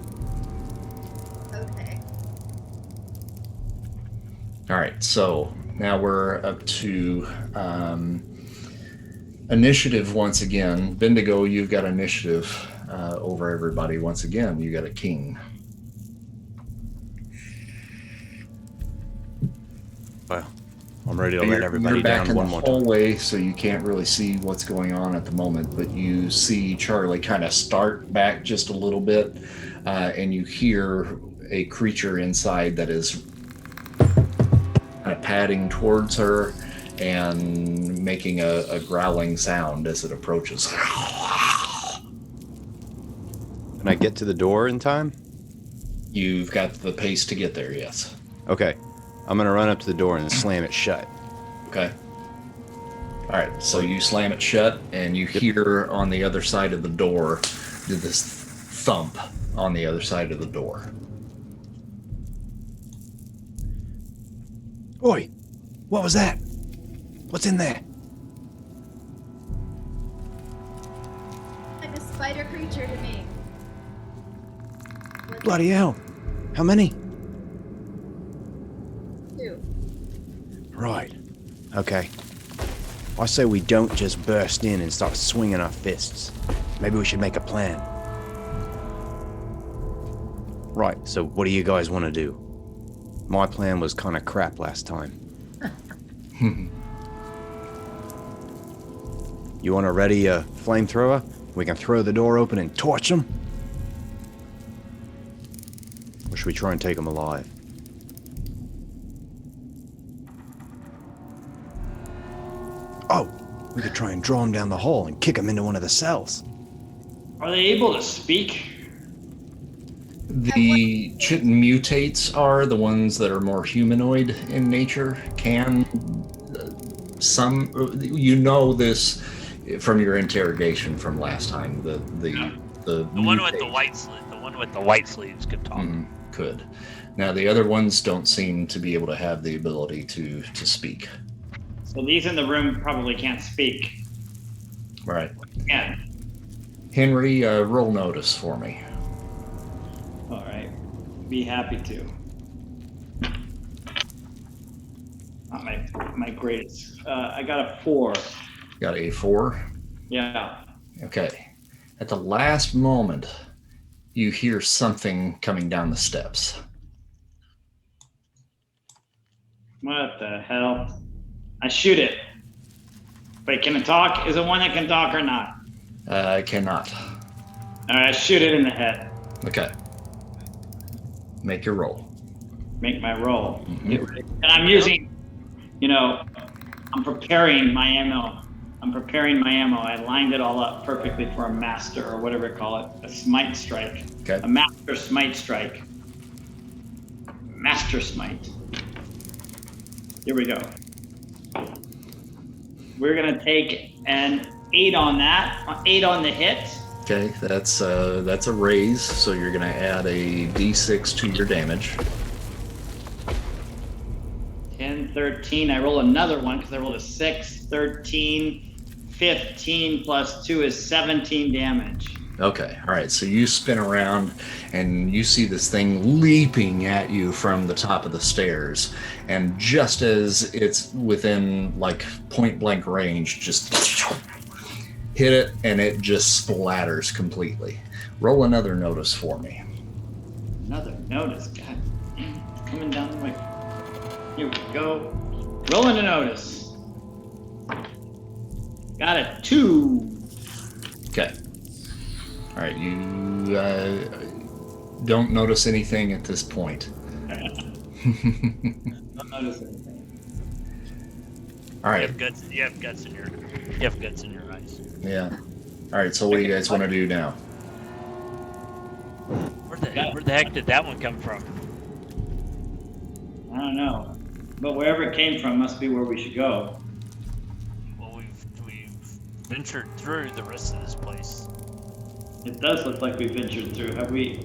Okay. All right, so now we're up to initiative once again. Bendigo, you've got initiative over everybody once again. You got a king. Well, I'm ready to let everybody You're back down in one the more time. hallway, so you can't really see what's going on at the moment, but you see Charlie kind of start back just a little bit, and you hear a creature inside that is kind of padding towards her and making a growling sound as it approaches. Can I get to the door in time? You've got the pace to get there, yes. Okay. I'm going to run up to the door and slam it shut. Okay. All right, so you slam it shut, and you hear on the other side of the door this thump on the other side of the door. Oi! What was that? What's in there? Like a spider creature to me. Bloody hell. How many? 2. Right. Okay. I say we don't just burst in and start swinging our fists. Maybe we should make a plan. Right, so what do you guys want to do? My plan was kind of crap last time. You want to ready a flamethrower? We can throw the door open and torch them? Or should we try and take them alive? Oh, we could try and draw them down the hall and kick them into one of the cells. Are they able to speak? The chitin mutates are the ones that are more humanoid in nature. Can some, you know this from your interrogation from last time. The one with the white sleeve, the one with the white sleeves could talk. could. Now the other ones don't seem to be able to have the ability to speak. So these in the room probably can't speak. Right. Yeah. Henry, roll notice for me. All right. Be happy to. Not my greatest. I got a 4. Got a 4. Yeah. Okay. At the last moment, you hear something coming down the steps. What the hell? I shoot it. Wait, can it talk? Is it one that can talk or not? I cannot. All right, I shoot it in the head. Okay. Make your roll. Make my roll. Mhm. And I'm using, I'm preparing my ammo. I lined it all up perfectly for a master, or whatever you call it, a smite strike. Okay. A master smite strike. Master smite. Here we go. We're gonna take an 8 on that, 8 on the hit. Okay, that's a raise, so you're gonna add a d6 to your damage. 10, 13. I roll another one because I rolled a 6, 13, 15 plus 2 is 17 damage. Okay, all right. So you spin around and you see this thing leaping at you from the top of the stairs, and just as it's within like point blank range, just hit it, and it just splatters completely. Roll another notice for me. Another notice. God damn, it's coming down the way. Here we go. Rolling a notice. Got a 2. Okay. All right, you don't notice anything at this point. Don't notice anything. All right. You have guts in your eyes. Yeah. All right. So what do you guys want to do now? Where the heck did that one come from? I don't know. But wherever it came from must be where we should go. Well, we've ventured through the rest of this place. It does look like we ventured through. Have we?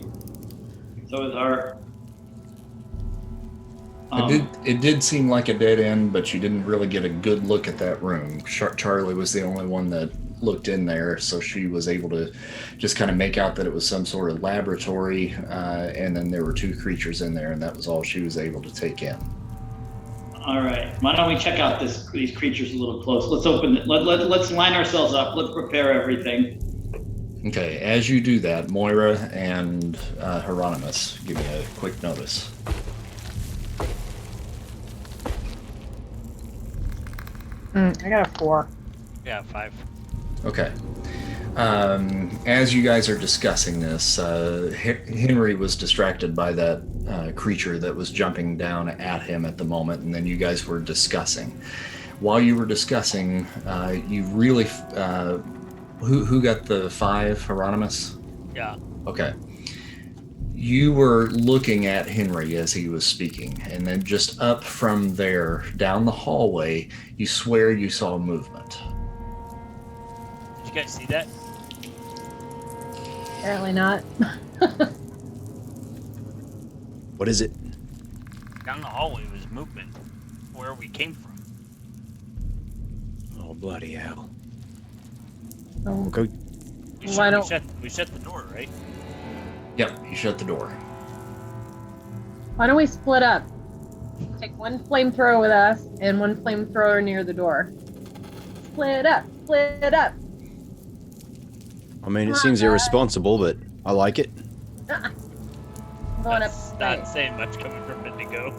So is our. It did seem like a dead end, but you didn't really get a good look at that room. Charlie was the only one that looked in there, so she was able to just kind of make out that it was some sort of laboratory, and then there were 2 creatures in there, and that was all she was able to take in. All right. Why don't we check out these creatures a little close? Let's open it. Let's line ourselves up. Let's prepare everything. Okay, as you do that, Moira and Hieronymus, give me a quick notice. I got a 4. Yeah, 5. Okay. As you guys are discussing this, Henry was distracted by that creature that was jumping down at him at the moment, and then you guys were discussing. While you were discussing, you really... who got the 5, Hieronymus? Yeah. Okay. You were looking at Henry as he was speaking, and then just up from there, down the hallway, you swear you saw movement. Did you guys see that? Apparently not. What is it? Down the hallway was movement. Where we came from. Oh, bloody hell. Oh, We'll go. Why don't- We shut the door, right? Yep, you shut the door. Why don't we split up? Take one flamethrower with us and one flamethrower near the door. Split up, split up. I mean, it Come on, seems guys. irresponsible, but I like it. I'm going That's not upstairs. saying much coming from Indigo.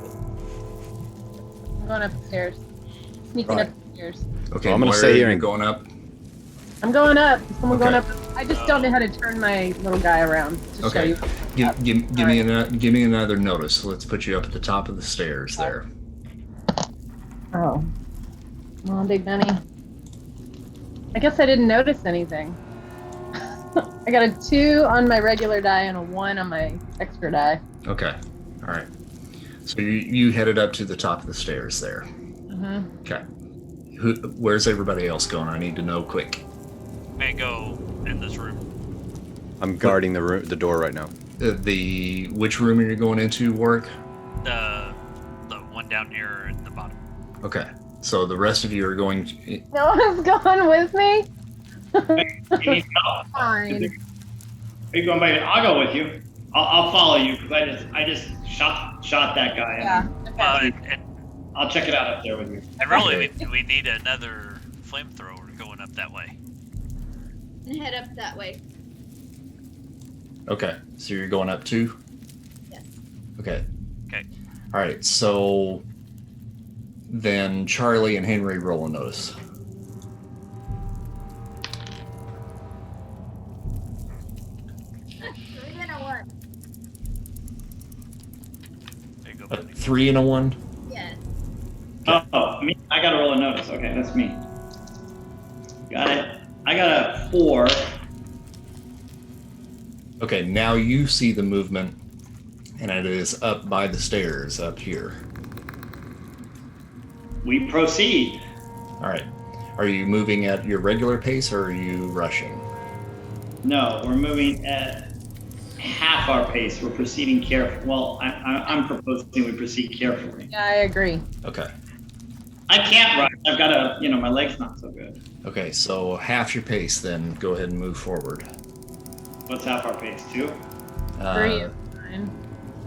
I'm going upstairs. Sneaking Right. upstairs. Okay, Well, I'm gonna Moira, stay here you're and- going up. I'm going up. Someone Okay. going up. I just don't know how to turn my little guy around to show Okay. you. Give me another notice. Let's put you up at the top of the stairs there. Oh. Come on, Big Benny. I guess I didn't notice anything. I got a 2 on my regular die and a 1 on my extra die. Okay. All right. So you headed up to the top of the stairs there. Mm-hmm. Okay. Where's everybody else going? I need to know quick. May go in this room. I'm guarding the door right now. Which room are you going into, Warwick? The one down here at the bottom. Okay. So the rest of you are going. No one's going with me? You need help? Fine. Are you going back? I'll go with you. I'll follow you because I just shot that guy. Yeah. Okay. And I'll check it out up there with you. really, we need another flamethrower going up that way. And head up that way. Okay, so you're going up 2? Yes. Okay. Okay. All right, so then Charlie and Henry roll a notice. Three and a one. There you go, A buddy. 3 and a 1? Yes. Oh, me. I gotta roll a notice. Okay, that's me. Got it. I got a 4. Okay, now you see the movement, and it is up by the stairs up here. We proceed. All right. Are you moving at your regular pace, or are you rushing? No, we're moving at half our pace. We're proceeding carefully. Well, I'm proposing we proceed carefully. Yeah, I agree. Okay. I can't rush. I've got a, my leg's not so good. Okay, so half your pace, then go ahead and move forward. What's half our pace? 2? Three. Fine.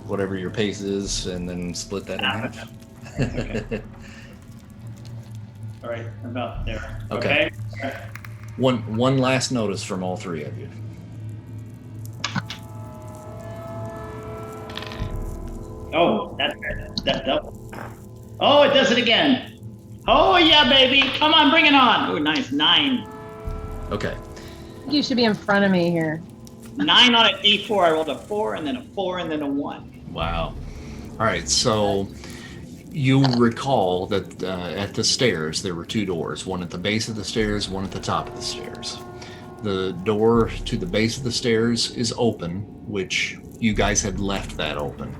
Whatever your pace is, and then split that in half. Okay. All right, about there. Okay. Okay. One last notice from all 3 of you. Oh, that double. Oh, it does it again. Oh yeah, baby! Come on, bring it on. Oh, nice 9. Okay. I think you should be in front of me here. 9 on a D4. I rolled a 4 and then a 4 and then a 1. Wow. All right, so you recall that at the stairs there were 2 doors, one at the base of the stairs, one at the top of the stairs. The door to the base of the stairs is open, which you guys had left that open.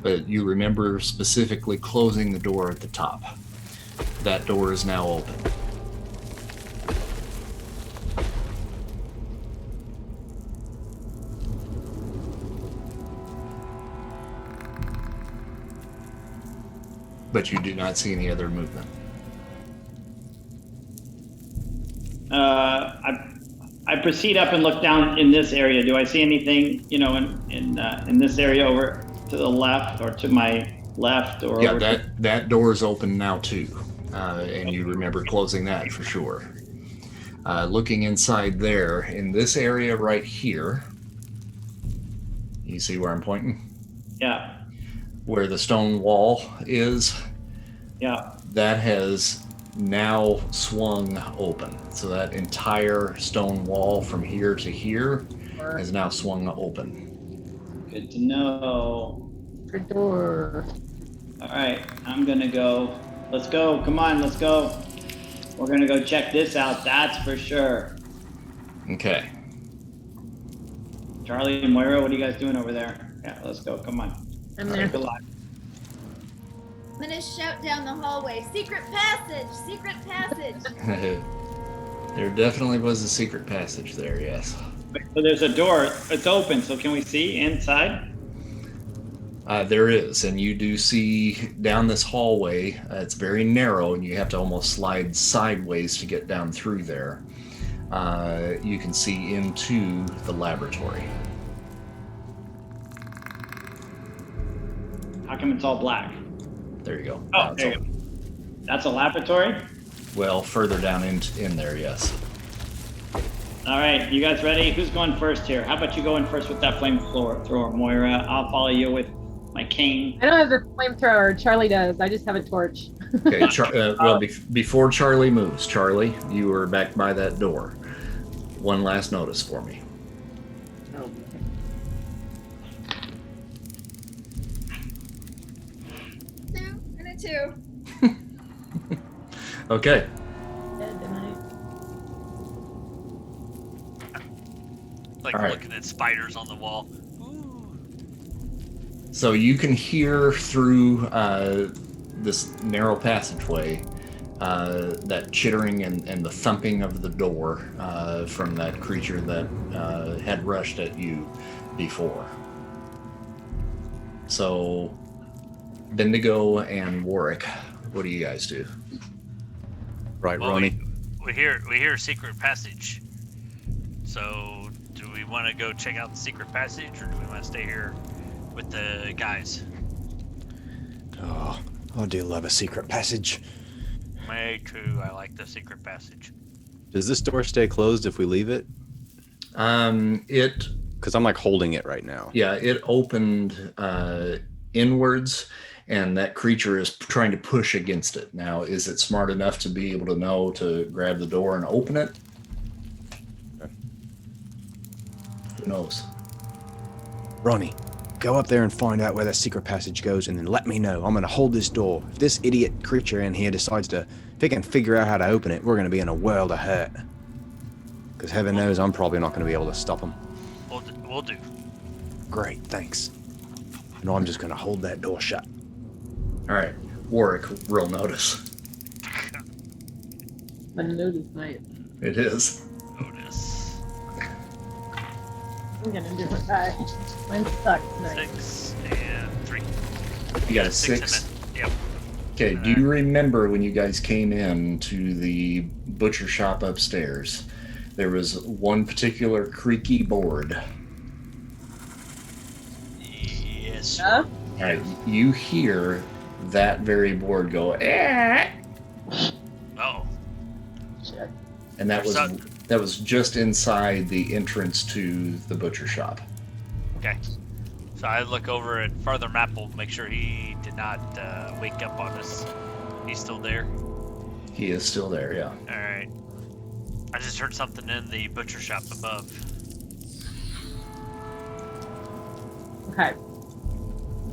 But you remember specifically closing the door at the top. That door is now open. But you do not see any other movement. I proceed up and look down in this area. Do I see anything, in this area over to the left or to my left or? Yeah, over that door is open now too, and you remember closing that for sure. Looking inside there, in this area right here, you see where I'm pointing? Yeah. Where the stone wall is, Yeah. that has now swung open. So that entire stone wall from here to here has now swung open. Good to know. For door. All right, I'm gonna go. Let's go. Come on, let's go. We're gonna go check this out. That's for sure. Okay. Charlie and Moira, what are you guys doing over there? Yeah, let's go. Come on. I'm All there. right, good luck. I'm gonna shout down the hallway, secret passage, secret passage. There definitely was a secret passage there, yes. So there's a door. It's open. So can we see inside? There is, and you do see down this hallway. It's very narrow, and you have to almost slide sideways to get down through there. You can see into the laboratory. How come it's all black? There you go. Oh, Now it's there you open. go. That's a laboratory? Well, further down in there, yes. All right, you guys ready? Who's going first here? How about you go in first with that flamethrower, Moira? I'll follow you with my cane. I don't have the flamethrower. Charlie does. I just have a torch. Okay. Before Charlie moves, Charlie, you are back by that door. One last notice for me. Two and a 2. Okay. Like All right. looking at spiders on the wall. Ooh. So you can hear through this narrow passageway that chittering and the thumping of the door from that creature that had rushed at you before. So, Bendigo and Warwick, what do you guys do? Right, Well, Ronnie? we hear secret passage. So do we want to go check out the secret passage, or do we want to stay here with the guys? Oh, I do love a secret passage. Me too. I like the secret passage. Does this door stay closed if we leave it? It Because I'm like holding it right now. Yeah, it opened inwards, and that creature is trying to push against it. Now, is it smart enough to be able to know to grab the door and open it? Okay. Who knows? Ronnie, go up there and find out where that secret passage goes, and then let me know. I'm going to hold this door. If this idiot creature in here decides to, if he can figure out how to open it, we're going to be in a world of hurt. Because heaven knows I'm probably not going to be able to stop him. We'll do. Great, thanks. No, I'm just going to hold that door shut. All right, Warwick, real notice. Unnoticed night. It is. Notice. I'm gonna do it. Mine sucks tonight. 6 and 3. You got a Six 6? and yep. Okay, do you remember when you guys came in to the butcher shop upstairs? There was one particular creaky board. Yes. Huh? All right, you hear that very board go, eh, Oh. Shit. and that was just inside the entrance to the butcher shop. Okay. So I look over at Father Maple, make sure he did not wake up on us. He's still there. He is still there, yeah. All right. I just heard something in the butcher shop above. Okay.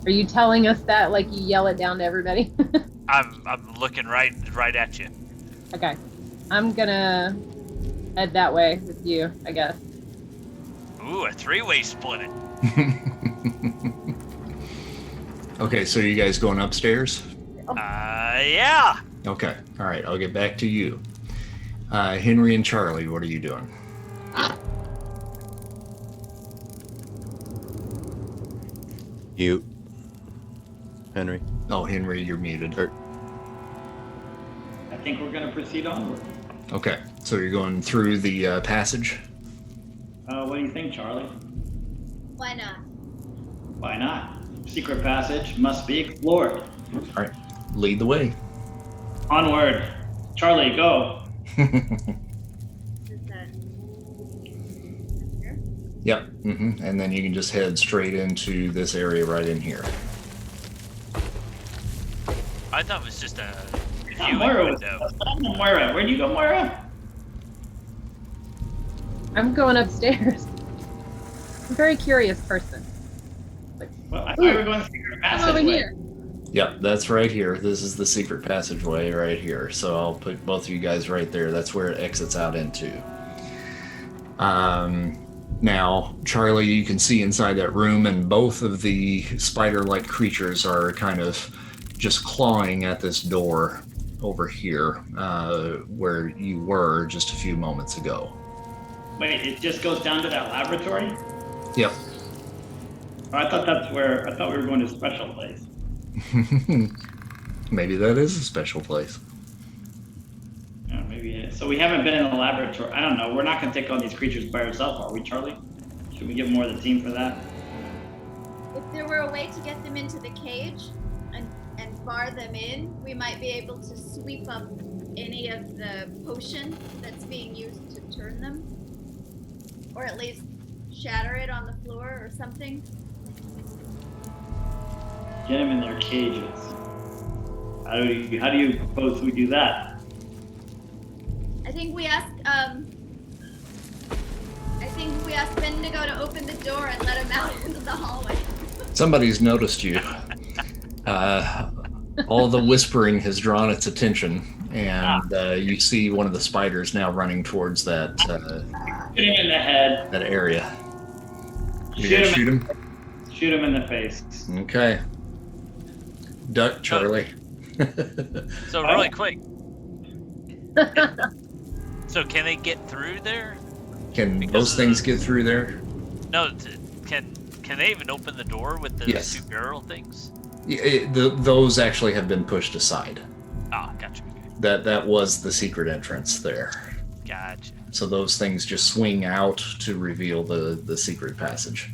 Are you telling us that like you yell it down to everybody? I'm looking right at you. Okay. I'm gonna head that way with you, I guess. Ooh, a 3-way split it. Okay, so you guys going upstairs? Yeah. Okay, all right, I'll get back to you. Henry and Charlie, what are you doing? You. Henry. Oh, Henry, you're muted. I think we're going to proceed onward. Okay, so you're going through the passage? What do you think, Charlie? Why not? Why not? Secret passage must be explored. All right, lead the way. Onward. Charlie, go. Is that here? Yep, and then you can just head straight into this area right in here. I thought it was just a Oh, viewing Moira was window. Moira. Where'd you go, Moira? I'm going upstairs. I'm a very curious person. Well, I thought we were going secret I'm passage. over here. Yep, that's right here. This is the secret passageway right here. So I'll put both of you guys right there. That's where it exits out into. Now, Charlie, you can see inside that room, and both of the spider-like creatures are kind of just clawing at this door over here, where you were just a few moments ago. Wait, it just goes down to that laboratory? Yep. Oh, I thought we were going to a special place. Maybe that is a special place. Yeah, maybe it is. So we haven't been in the laboratory. I don't know. We're not going to take on these creatures by ourselves, are we, Charlie? Should we get more of the team for that? If there were a way to get them into the cage and bar them in, we might be able to sweep up any of the potion that's being used to turn them. Or at least shatter it on the floor or something. Get them in their cages. How do you propose we do that? I think we ask Bendigo to open the door and let him out into the hallway. Somebody's noticed you. All the whispering has drawn its attention, and you see one of the spiders now running towards that Shoot him in the head. that area. You Shoot gonna him. shoot him? Shoot him in the face. Okay. Duck, Charlie. So really quick. So can they get through there? Can Because those of things the- get through there? No, can they even open the door with the Yes. 2 barrel things? Yeah, those actually have been pushed aside. Ah, gotcha. That was the secret entrance there. Gotcha. So those things just swing out to reveal the secret passage.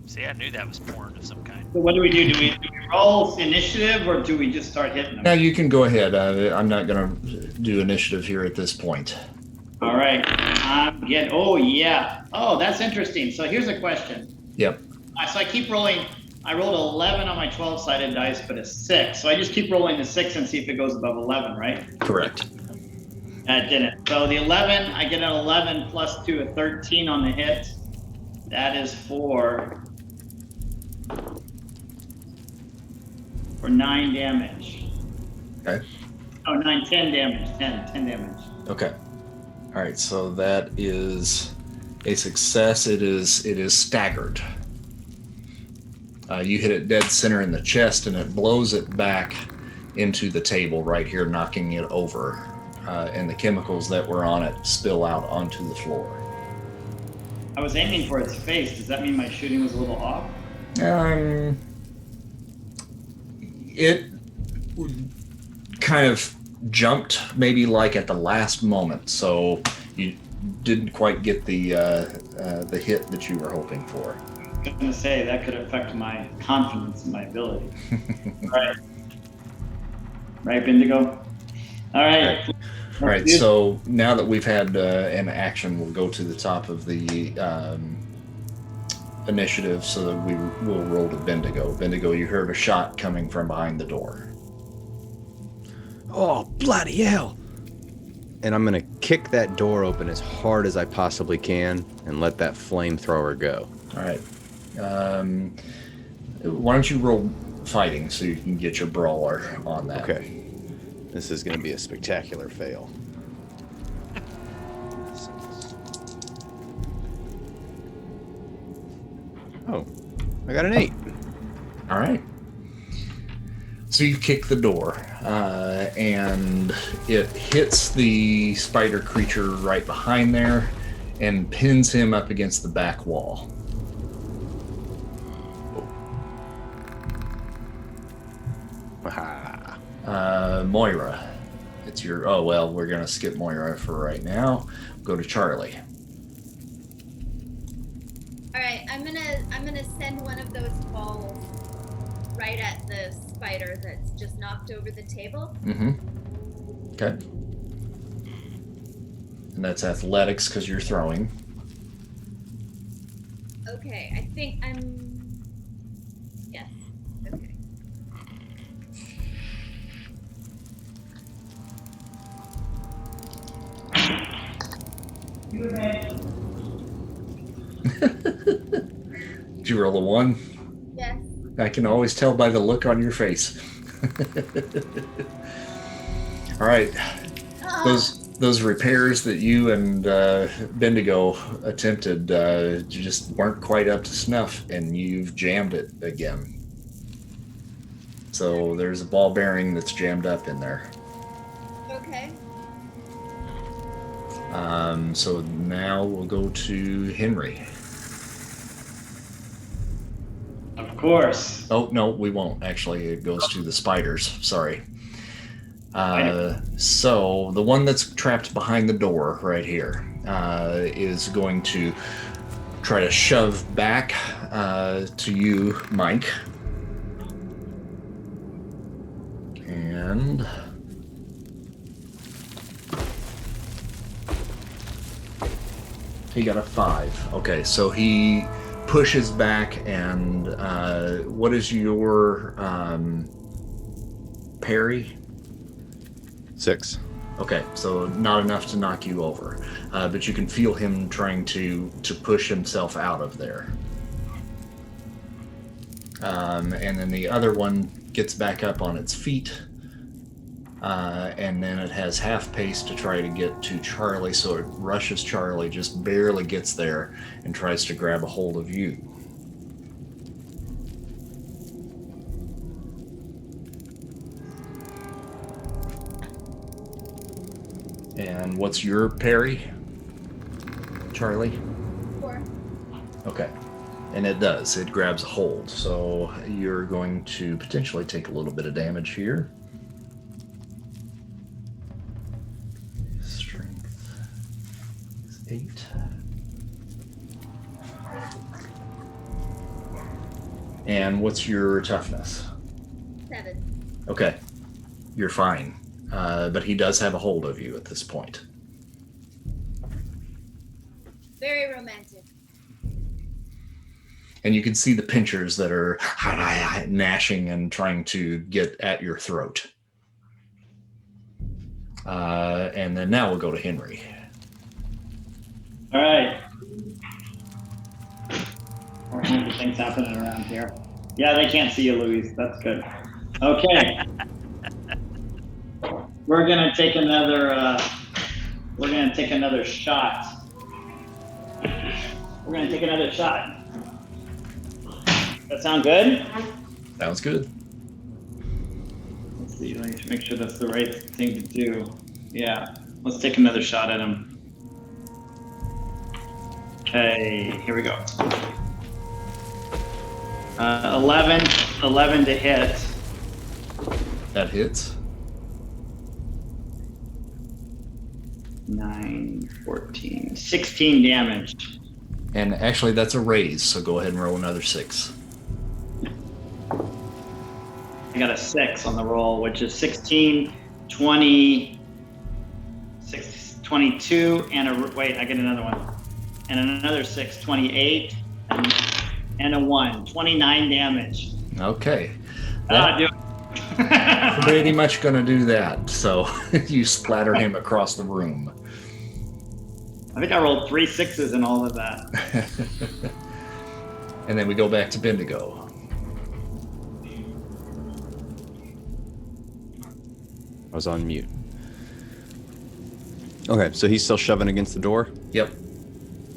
See, I knew that was porn of some kind. So what do we do? Do we roll initiative or do we just start hitting them? Now you can go ahead. I'm not going to do initiative here at this point. All right. Oh, yeah. Oh, that's interesting. So here's a question. Yep. So I keep rolling. I rolled 11 on my 12-sided dice, but a 6. So I just keep rolling the 6 and see if it goes above 11, right? Correct. That didn't. So the 11, I get an 11 plus 2, a 13 on the hit. That is for 9 damage. Okay. Oh, 9, 10 damage. 10 damage. Okay. All right. So that is a success. It is staggered. You hit it dead center in the chest, and it blows it back into the table right here, knocking it over. And the chemicals that were on it spill out onto the floor. I was aiming for its face. Does that mean my shooting was a little off? It kind of jumped maybe like at the last moment, so you didn't quite get the hit that you were hoping for. I was going to say, that could affect my confidence in my ability. Right. Right, Bendigo? All right. Okay. All right, so now that we've had an action, we'll go to the top of the initiative so that we will roll to Bendigo. Bendigo, you heard a shot coming from behind the door. Oh, bloody hell! And I'm gonna kick that door open as hard as I possibly can and let that flamethrower go. All right. Why don't you roll fighting so you can get your brawler on that? Okay. This is gonna be a spectacular fail. Oh, I got an 8. All right. So you kick the door, and it hits the spider creature right behind there and pins him up against the back wall. Moira, it's your... Oh, well, we're going to skip Moira for right now. Go to Charlie. All right, I'm gonna send one of those balls right at the spider that's just knocked over the table. Mm-hmm. Okay. And that's athletics because you're throwing. Okay, I think I'm... Yes, okay. Did you roll a 1? Yes. I can always tell by the look on your face. All right. Those repairs that you and Bendigo attempted just weren't quite up to snuff, and you've jammed it again. So there's a ball bearing that's jammed up in there. Okay. So now we'll go to Henry. Of course. Oh, no, we won't. Actually, it goes to the spiders. Sorry. So the one that's trapped behind the door right here is going to try to shove back to you, Mike. And he got a 5. Okay, so he pushes back, and what is your parry? 6. Okay, so not enough to knock you over, but you can feel him trying to push himself out of there. And then the other one gets back up on its feet, and then it has half pace to try to get to Charlie, so it rushes Charlie, just barely gets there, and tries to grab a hold of you. And what's your parry, Charlie? 4. Okay. And it does. It grabs a hold. So you're going to potentially take a little bit of damage here. Strength is 8. And what's your toughness? 7. Okay. You're fine. But he does have a hold of you at this point. Very romantic. And you can see the pinchers that are gnashing and trying to get at your throat. And then now we'll go to Henry. All right. Things happening around here. Yeah, they can't see you, Louise. That's good. Okay. We're gonna take another. We're gonna take another shot. We're gonna take another shot. That sound good? Sounds good. Let's see. Let me make sure that's the right thing to do. Yeah. Let's take another shot at him. Okay. Here we go. 11 to hit. That hits. 9, 14, 16 damage. And actually, that's a raise, so go ahead and roll another 6. I got a 6 on the roll, which is 16, 20, 22, and I get another one. And another 6, 28, and a 1, 29 damage. Okay. Ah, do it. Pretty much going to do that. So you splatter him across the room. I think I rolled 3 6s in all of that. And then we go back to Bendigo. I was on mute. Okay, so he's still shoving against the door? Yep.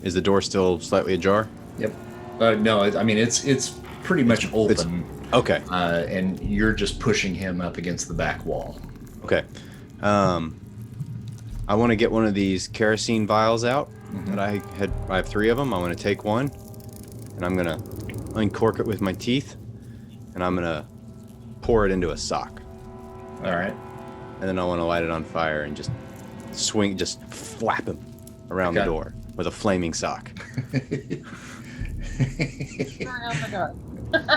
Is the door still slightly ajar? Yep. No, I mean, it's pretty much open. Okay. And you're just pushing him up against the back wall. Okay. I want to get one of these kerosene vials out. Mm-hmm. That I have 3 of them. I want to take one, and I'm gonna uncork it with my teeth, and I'm gonna pour it into a sock. All right. And then I want to light it on fire and just flap him around the door with a flaming sock.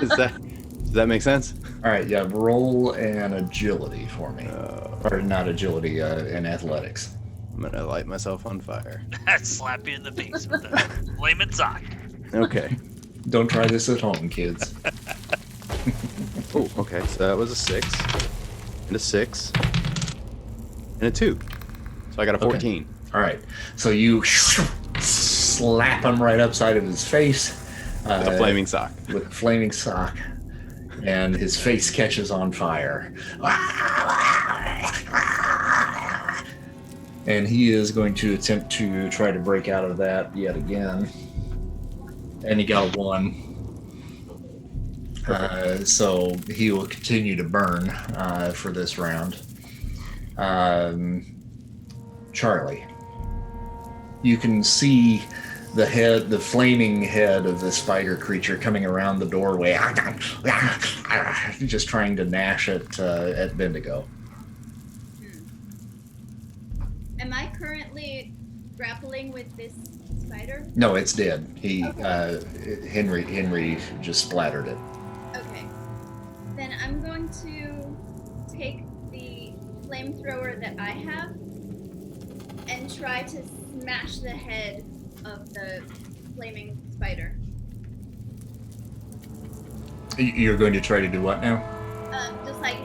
Does that make sense? All right, yeah, roll an agility for me. Or not agility, an athletics. I'm going to light myself on fire. Slap you in the face with a flaming sock. Okay. Don't try this at home, kids. Oh, okay, so that was a 6, and a 6, and a 2. So I got a 14. Okay. All right, so you slap him right upside of his face. With a flaming sock. With a flaming sock. And his face catches on fire. And he is going to attempt to try to break out of that yet again. And he got a 1. So he will continue to burn for this round. Charlie, you can see the flaming head of the spider creature coming around the doorway, just trying to gnash at Bendigo. Am I currently grappling with this spider? No, it's dead. Okay. Henry just splattered it. Okay. Then I'm going to take the flamethrower that I have and try to smash the head of the flaming spider. You're going to try to do what now? Just like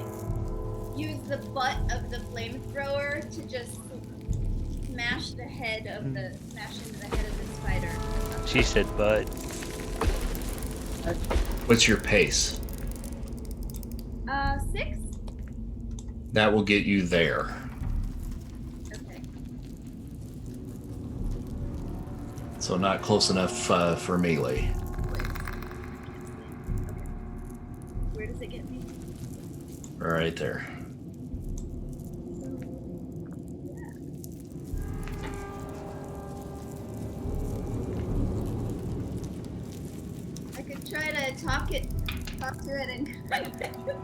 use the butt of the flamethrower to just smash into the head of the spider. She said, "But." What's your pace? 6. That will get you there. Okay. So not close enough for melee. Where does it get me? Right there. I could try to talk to it and what can I do?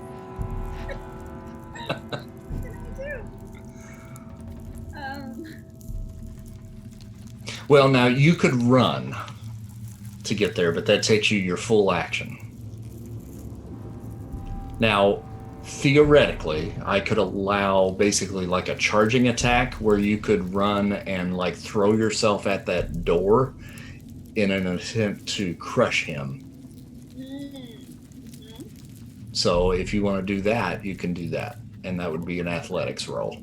Well, now you could run to get there, but that takes you your full action. Now, theoretically, I could allow basically like a charging attack where you could run and like throw yourself at that door in an attempt to crush him. So if you want to do that, you can do that. And that would be an athletics roll.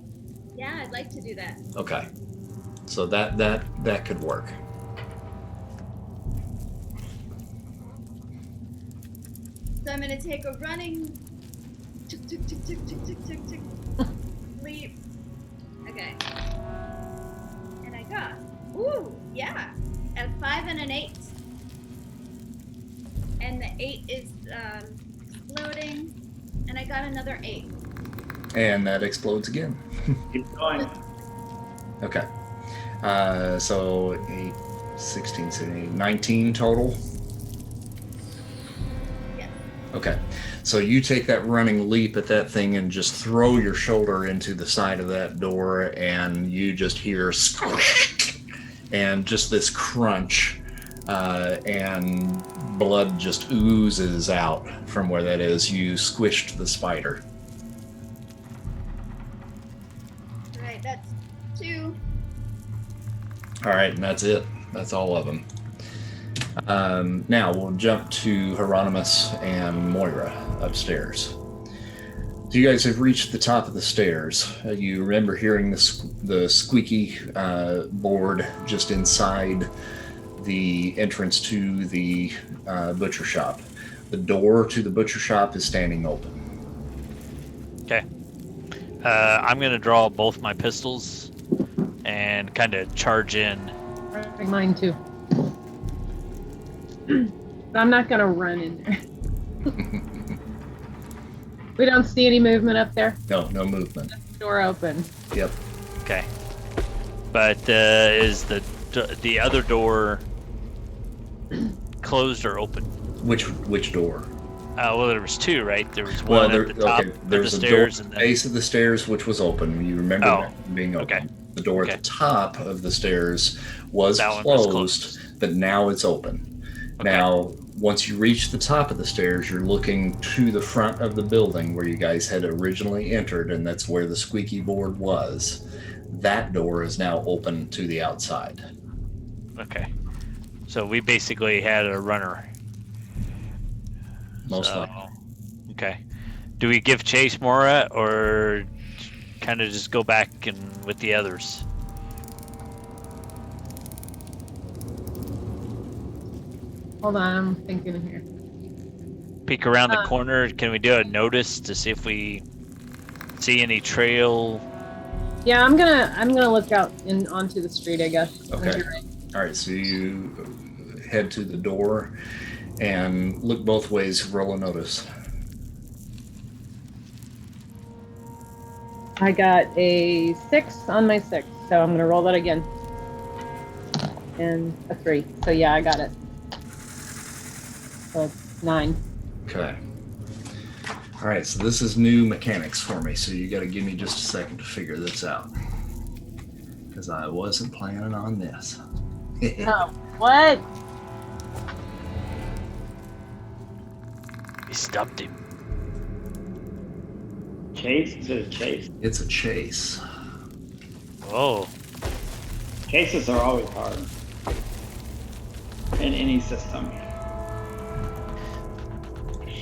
Yeah, I'd like to do that. Okay. So that could work. So I'm going to take a running tick, tick, tick, tick, tick, tick, tick, tick, leap. Okay. And I got, yeah, a 5 and an 8. And the 8 is exploding, and I got another 8. And that explodes again. Keep going. Okay. So 8, 16, 17, 19 total. Yes. Okay. So you take that running leap at that thing and just throw your shoulder into the side of that door, and you just hear squish and just this crunch, and blood just oozes out from where that is. You squished the spider. Right, that's 2. All right, and that's it. That's all of them. Now we'll jump to Hieronymus and Moira upstairs. So you guys have reached the top of the stairs. You remember hearing the squeaky board just inside the entrance to the butcher shop. The door to the butcher shop is standing open. Okay. I'm going to draw both my pistols and kind of charge in. Bring mine too. But I'm not gonna run in there. We don't see any movement up there. No movement. Door open. Yep. Okay. But is the other door closed or open? Which door? Well, there was 2, right? There was one at the top of there the was a stairs, door and at the then base of the stairs, which was open. You remember that being open. Okay. The door Okay. at the top of the stairs was That one was closed, but now it's open. Okay. Now, once you reach the top of the stairs, you're looking to the front of the building where you guys had originally entered, and that's where the squeaky board was. That door is now open to the outside. Okay. So we basically had a runner. Most likely. Okay. Do we give chase, Mora, or kind of just go back and with the others? Hold on, I'm thinking here. Peek around the corner. Can we do a notice to see if we see any trail? Yeah, I'm gonna look out onto the street, I guess. Okay. You're right. All right, so you head to the door and look both ways, roll a notice. I got a 6 on my 6, so I'm gonna roll that again. And a 3. So yeah, I got it. So it's 9. Okay. All right, so this is new mechanics for me, so you got to give me just a second to figure this out. Because I wasn't planning on this. Oh, what? We stumped him. Chase? Is it a chase? It's a chase. Oh, Chases are always hard. In any system.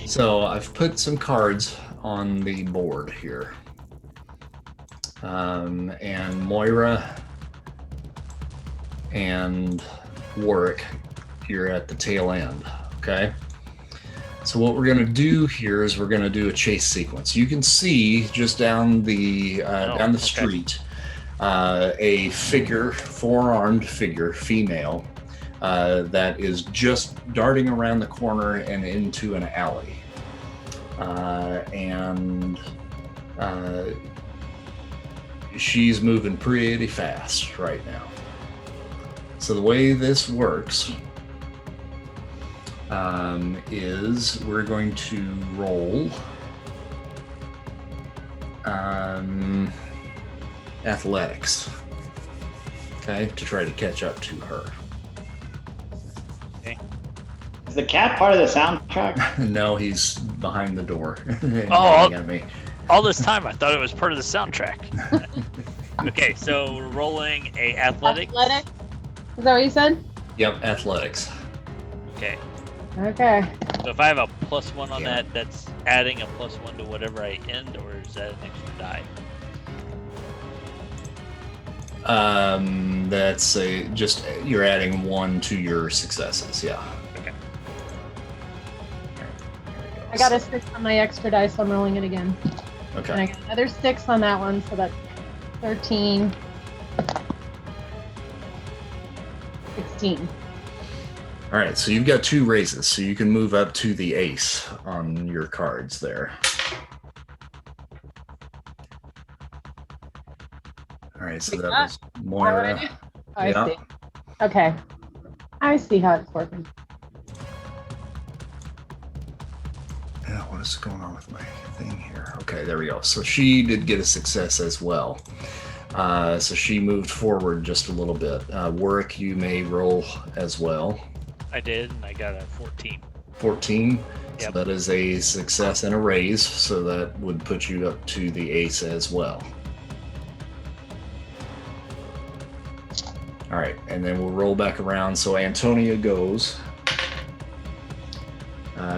So I've put some cards on the board here. And Moira and Warwick, you're at the tail end, okay? So what we're gonna do here is we're gonna do a chase sequence. You can see just down the okay. street a figure, 4-armed figure, female, that is just darting around the corner and into an alley. She's moving pretty fast right now. So the way this works is we're going to roll athletics, okay, to try to catch up to her. Is the cat part of the sound track? No, he's behind the door. Oh, Yelling at me. All this time, I thought it was part of the soundtrack. Okay, so we're rolling a athletics. Athletics? Is that what you said? Yep, athletics. Okay. Okay. So if I have a +1 on Yeah. that, that's adding a +1 to whatever I end, or is that an extra die? That's you're adding 1 to your successes. Yeah. Okay. I got a 6 on my extra dice, so I'm rolling it again. Okay. And I got another 6 on that one, so that's 13. 16. All right, so you've got 2 raises, so you can move up to the ace on your cards there. All right, so that was Moira. I Yeah. see. Okay. I see how it's working. Yeah, what is going on with my thing here? Okay, there we go. So she did get a success as well. So she moved forward just a little bit. Warwick, you may roll as well. I did, and I got a 14. 14. So Yep. that is a success and a raise. So that would put you up to the ace as well. All right, and then we'll roll back around. So Antonia goes.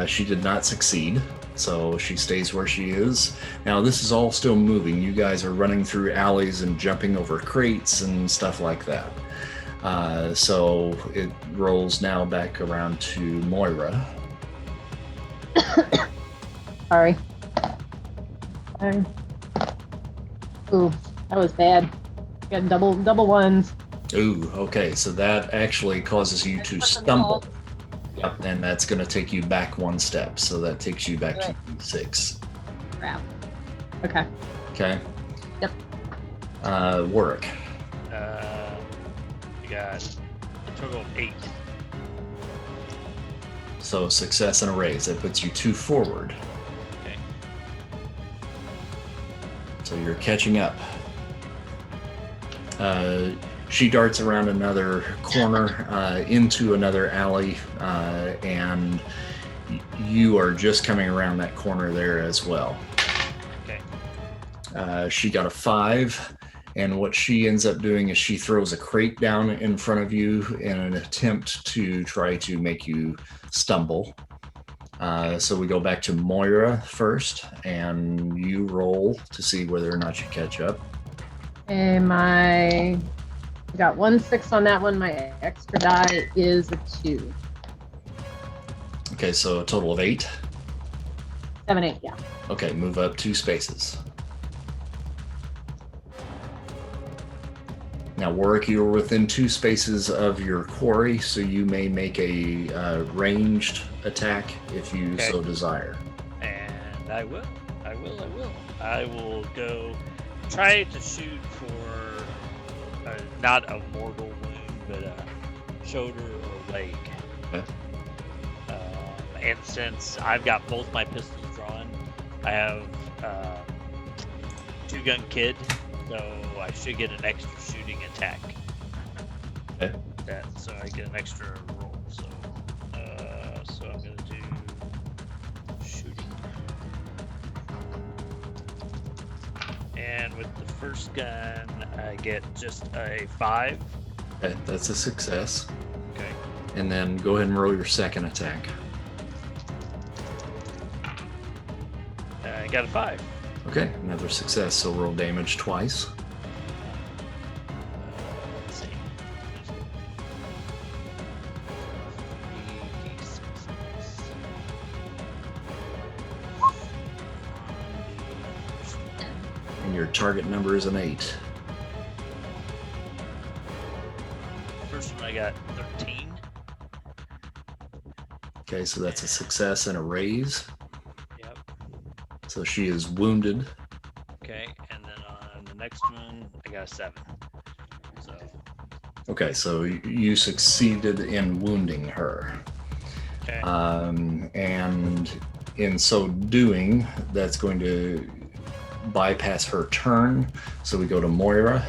She did not succeed, so she stays where she is. Now, this is all still moving. You guys are running through alleys and jumping over crates and stuff like that. So it rolls now back around to Moira. Sorry. Ooh, that was bad. Got double ones. Ooh, okay, so that actually causes you to stumble. Yep, and that's going to take you back 1 step. So that takes you back to 6. Crap. Okay. Okay. Yep. Warwick. You got a total of 8. So success and a raise. That puts you 2 forward. Okay. So you're catching up. She darts around another corner into another alley, and you are just coming around that corner there as well. Okay. She got a 5, and what she ends up doing is she throws a crate down in front of you in an attempt to try to make you stumble. So we go back to Moira first, and you roll to see whether or not you catch up. And I got 1 6 on that one. My extra die is a 2. Okay, so a total of 8. 7, 8, yeah. Okay, move up 2 spaces. Now, Warwick, you're within 2 spaces of your quarry, so you may make a ranged attack if you Okay. so desire. And I will. I will go try to shoot for not a mortal wound, but a shoulder or leg. Okay. And since I've got both my pistols drawn, I have 2-gun kid, so I should get an extra shooting attack. Okay. So I get an extra roll. So I'm gonna do shooting. And with the first gun, I get just a 5. Okay, that's a success. Okay. And then go ahead and roll your second attack. I got a 5. Okay, another success, so roll damage twice. Let's see. 3d6. And your target number is an 8. First one I got 13. Okay, so that's a success and a raise. Yep. So she is wounded. Okay, and then on the next one I got a 7. So Okay, so you succeeded in wounding her. okay. And in so doing, that's going to bypass her turn. So we go to Moira.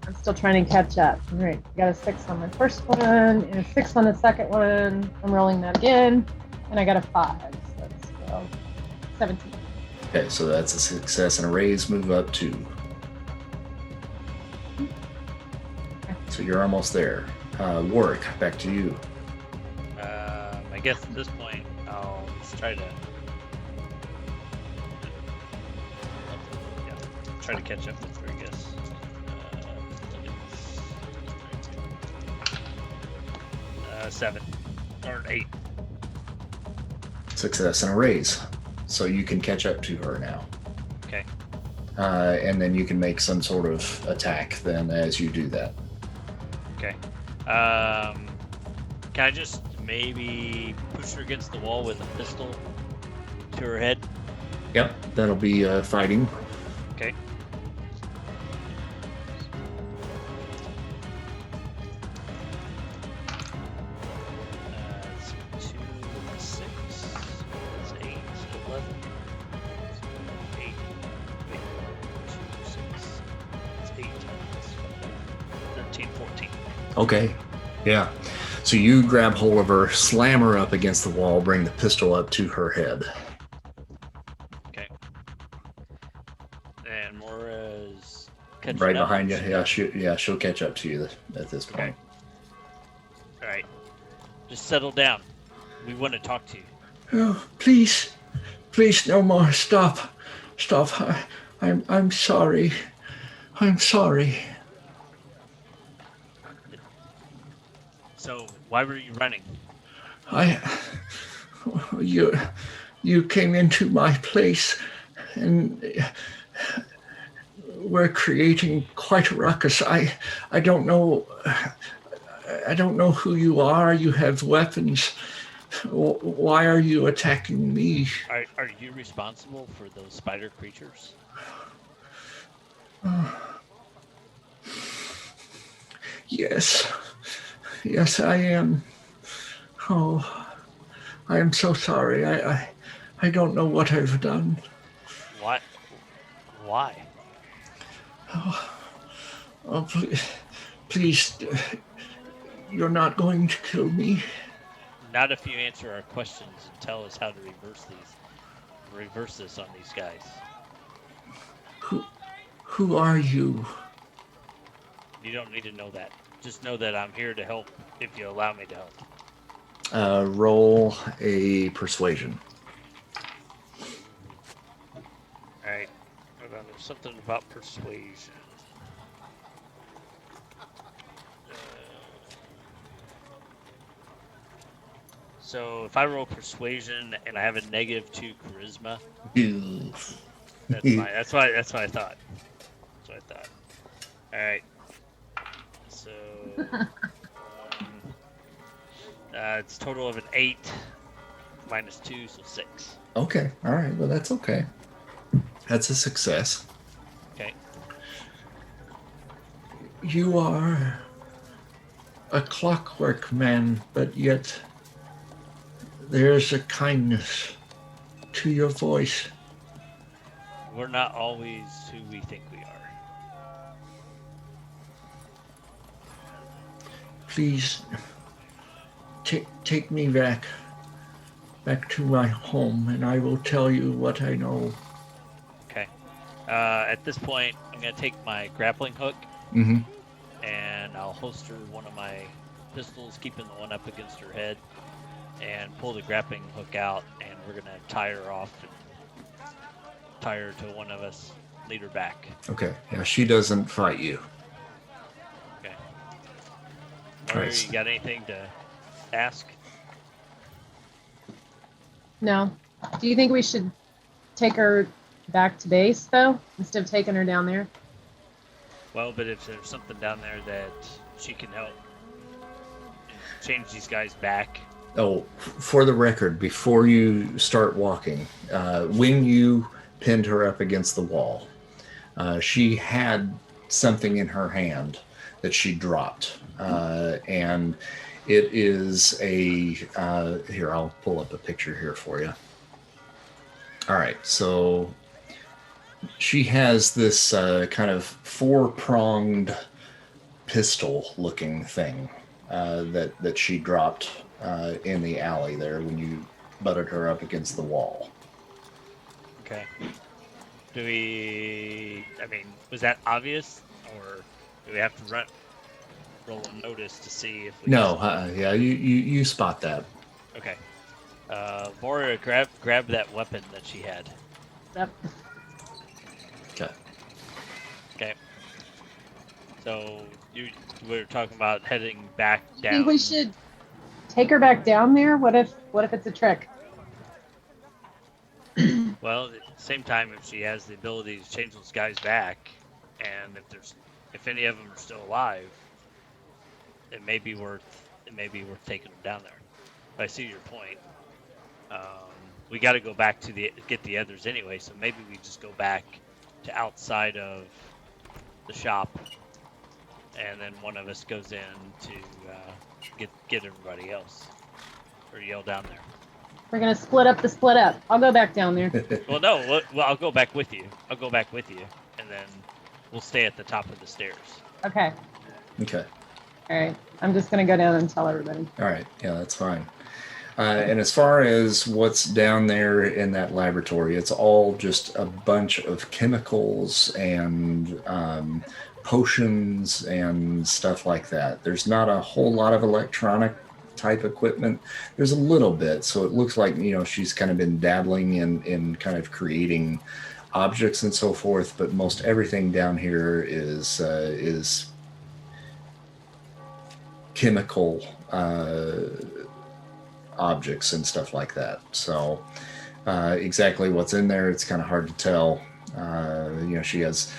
I'm still trying to catch up. All right, got a 6 on my first one and a 6 on the second one. I'm rolling that again, and I got a 5. So that's 17. Okay, so that's a success and a raise. Move up 2. So you're almost there. Warwick, back to you. I guess at this point, I'll just try to catch up with her, I guess. 7 or 8. Success and a raise. So you can catch up to her now. Okay. And then you can make some sort of attack then as you do that. Okay. Can I just maybe push her against the wall with a pistol to her head? Yep, that'll be fighting. Okay. It's 2, 6, it's 8, 11, 8, 2, 6, it's 8, 13, 14. Okay, yeah. So you grab hold of her, slam her up against the wall, bring the pistol up to her head. Okay. And Mora's catching Right up. behind you. Yeah, she'll catch up to you at this point. All right. Just settle down. We want to talk to you. Oh, please, no more. Stop. I'm sorry. I'm sorry. So why were you running? You came into my place and we're creating quite a ruckus. I don't know who you are. You have weapons. Why are you attacking me? Are you responsible for those spider creatures? Yes, I am. Oh, I am so sorry. I don't know what I've done. What? Why? Oh, please, you're not going to kill me. Not if you answer our questions and tell us how to reverse this on these guys. Who are you? You don't need to know that. Just know that I'm here to help if you allow me to help. Roll a persuasion. Alright. Hold on, there's something about persuasion. So if I roll persuasion and I have a -2 charisma, that's fine. That's what I thought. Alright. So it's total of an 8 -2, so 6. Okay, all right. Well, that's okay. That's a success. Okay. You are a clockwork man, but yet there's a kindness to your voice. We're not always who we think we are. Please take me back to my home, and I will tell you what I know. Okay. At this point, I'm going to take my grappling hook, Mm-hmm. and I'll holster one of my pistols, keeping the one up against her head, and pull the grappling hook out, and we're going to tie her off and tie her to one of us, lead her back. Okay. Yeah, she doesn't fight you. Okay. Mario, Nice. you got anything to ask? No. Do you think we should take her back to base, though, instead of taking her down there? Well, but if there's something down there that she can help change these guys back. Oh, for the record, before you start walking, when you pinned her up against the wall, she had something in her hand that she dropped. And it is here, I'll pull up a picture here for you. All right, so she has this kind of 4-pronged pistol-looking thing that she dropped in the alley there when you butted her up against the wall. Okay. Do we? I mean, was that obvious, or do we have to roll a notice to see if we? No, yeah, you spot that. Okay. Moira, grab that weapon that she had. Yep. Okay. Okay. So we were talking about heading back I down. think we should take her back down there. What if it's a trick? Well, at the same time, if she has the ability to change those guys back, and if any of them are still alive, it may be worth taking them down there. But I see your point. We got to go back to get the others anyway, so maybe we just go back to outside of the shop, and then one of us goes in to get everybody else, or yell down there. We're gonna split up. I'll go back down there. Well, no, I'll go back with you. And then we'll stay at the top of the stairs. Okay. Okay. All right. I'm just gonna go down and tell everybody. All right. Yeah, that's fine. And as far as what's down there in that laboratory, it's all just a bunch of chemicals and potions and stuff like that. There's not a whole lot of electronic type equipment. There's a little bit, so it looks like, she's kind of been dabbling in kind of creating objects and so forth, but most everything down here is chemical objects and stuff like that. So exactly what's in there, it's kind of hard to tell. She has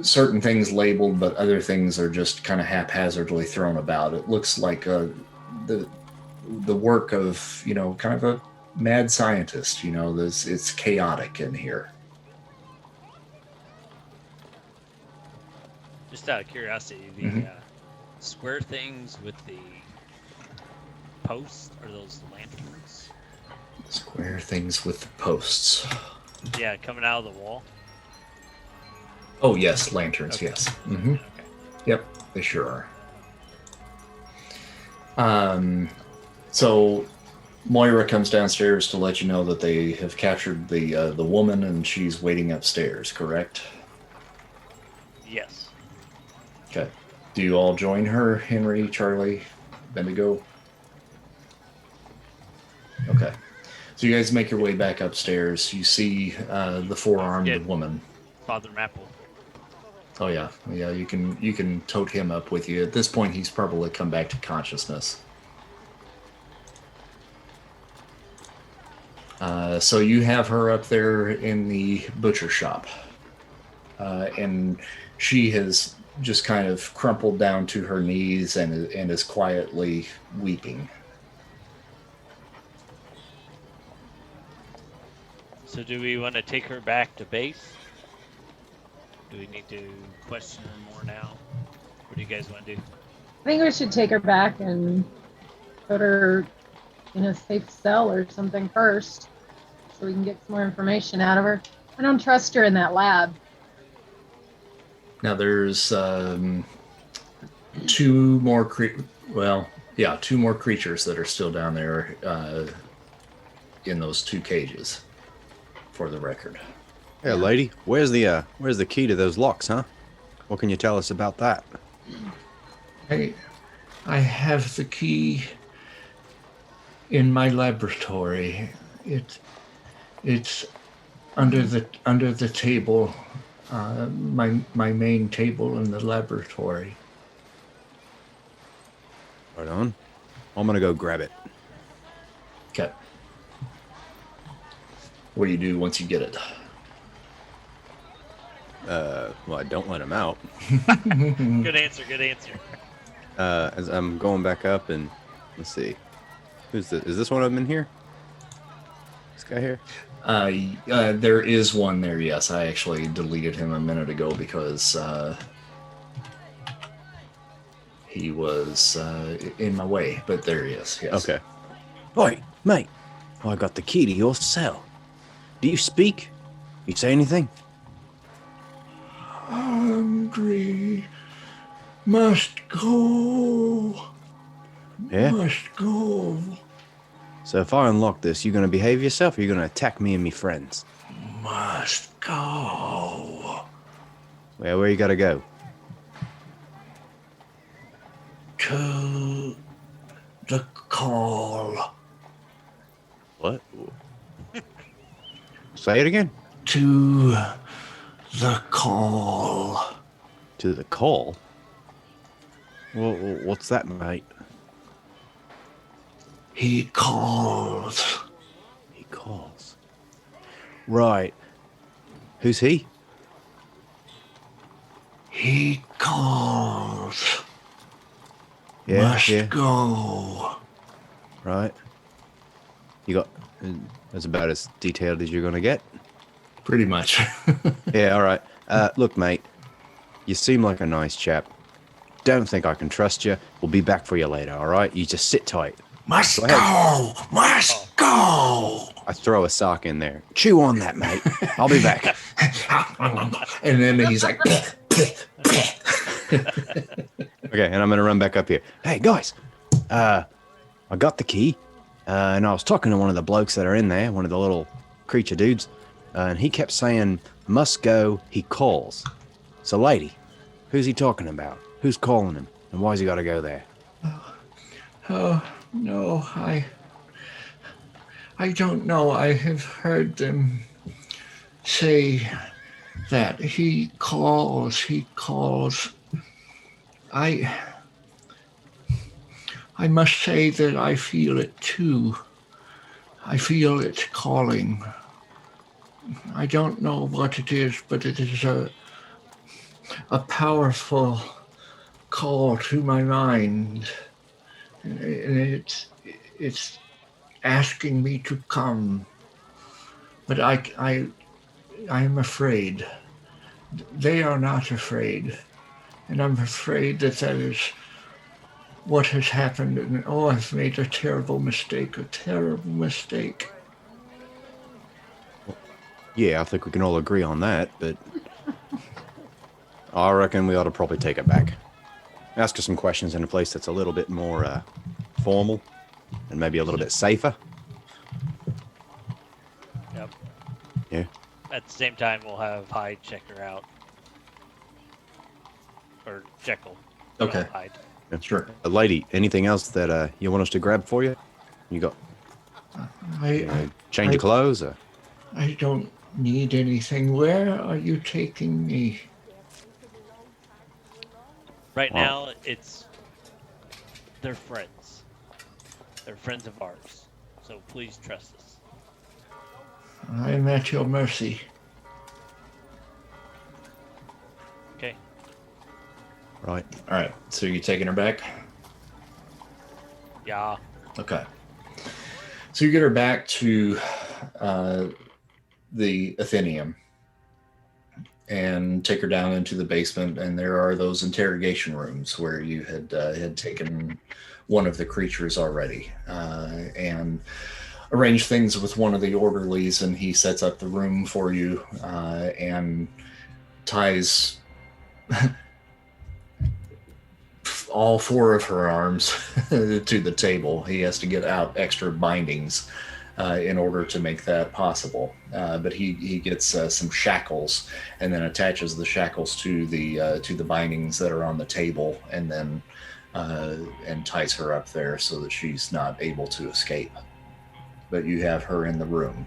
certain things labeled, but other things are just kind of haphazardly thrown about. It looks like the work of kind of a mad scientist. It's chaotic in here. Just out of curiosity, the square things with the posts, are those lanterns? Square things with the posts. Yeah, coming out of the wall. Oh yes, lanterns. Okay. Yes. Okay. Yep, they sure are. So Moira comes downstairs to let you know that they have captured the woman, and she's waiting upstairs. Correct? Yes. Okay. Do you all join her, Henry, Charlie, Bendigo? Okay. So you guys make your way back upstairs. You see the four-armed woman. Father Maple. Oh yeah. You can tote him up with you. At this point, he's probably come back to consciousness. So you have her up there in the butcher shop, and she has just kind of crumpled down to her knees and is quietly weeping. So do we want to take her back to base? Do we need to question her more now? What do you guys want to do? I think we should take her back and put her in a safe cell or something first, so we can get some more information out of her. I don't trust her in that lab. Now there's two more creatures that are still down there in those two cages, for the record. Hey, lady, where's the key to those locks, huh? What can you tell us about that? I have the key in my laboratory. It's under the table, my main table in the laboratory. Right on. I'm gonna go grab it. Okay. What do you do once you get it? Well, I don't let him out. Good answer. As I'm going back up, and let's see, is this one of them in here? This guy here? There is one there. Yes, I actually deleted him a minute ago because he was in my way. But there he is. Yes. Okay. Oi, mate. I got the key to your cell. Do you speak? You say anything? Hungry. Must go. Yeah? Must go. So if I unlock this, you gonna behave yourself or you gonna attack me and me friends? Must go. Well, where you gotta go? To the call. What? Say it again. To the call. To the call? Well, what's that, mate? He calls. He calls. Right. Who's he? He calls. Yeah, Must yeah. go. Right. You got... That's about as detailed as you're gonna get. Pretty much. Yeah, all right. Look, mate. You seem like a nice chap. Don't think I can trust you. We'll be back for you later, all right? You just sit tight. Must Go ahead. go. Must go. I throw a sock in there. Chew on that, mate. I'll be back. And then he's like, Okay, and I'm gonna run back up here. Hey, guys. I got the key. And I was talking to one of the blokes that are in there, one of the little creature dudes. And he kept saying, must go, he calls. So, lady, who's he talking about? Who's calling him? And why's he got to go there? oh, no, I don't know. I have heard them say that he calls. I must say that I feel it too. I feel it calling. I don't know what it is, but it is a powerful call to my mind. And it's asking me to come. But I am afraid. They are not afraid. And I'm afraid that is what has happened. And oh, I've made a terrible mistake. Yeah, I think we can all agree on that, but I reckon we ought to probably take it back. Ask her some questions in a place that's a little bit more formal and maybe a little bit safer. Yep. Yeah. At the same time, we'll have Hyde check her out. Or Jekyll. Okay. Not Hyde. Yeah. Sure. Lady, anything else that you want us to grab for you? You got change I- of clothes? Or? I don't need anything. Where are you taking me? Right Wow. now, they're friends. They're friends of ours. So please trust us. I'm at your mercy. Okay. Right. All right. So you're taking her back? Yeah. Okay. So you get her back to the Athenium and take her down into the basement, and there are those interrogation rooms where you had taken one of the creatures already, and arranged things with one of the orderlies, and he sets up the room for you and ties all four of her arms to the table. He has to get out extra bindings in order to make that possible. But he gets some shackles and then attaches the shackles to the bindings that are on the table, and then and ties her up there so that she's not able to escape. But you have her in the room.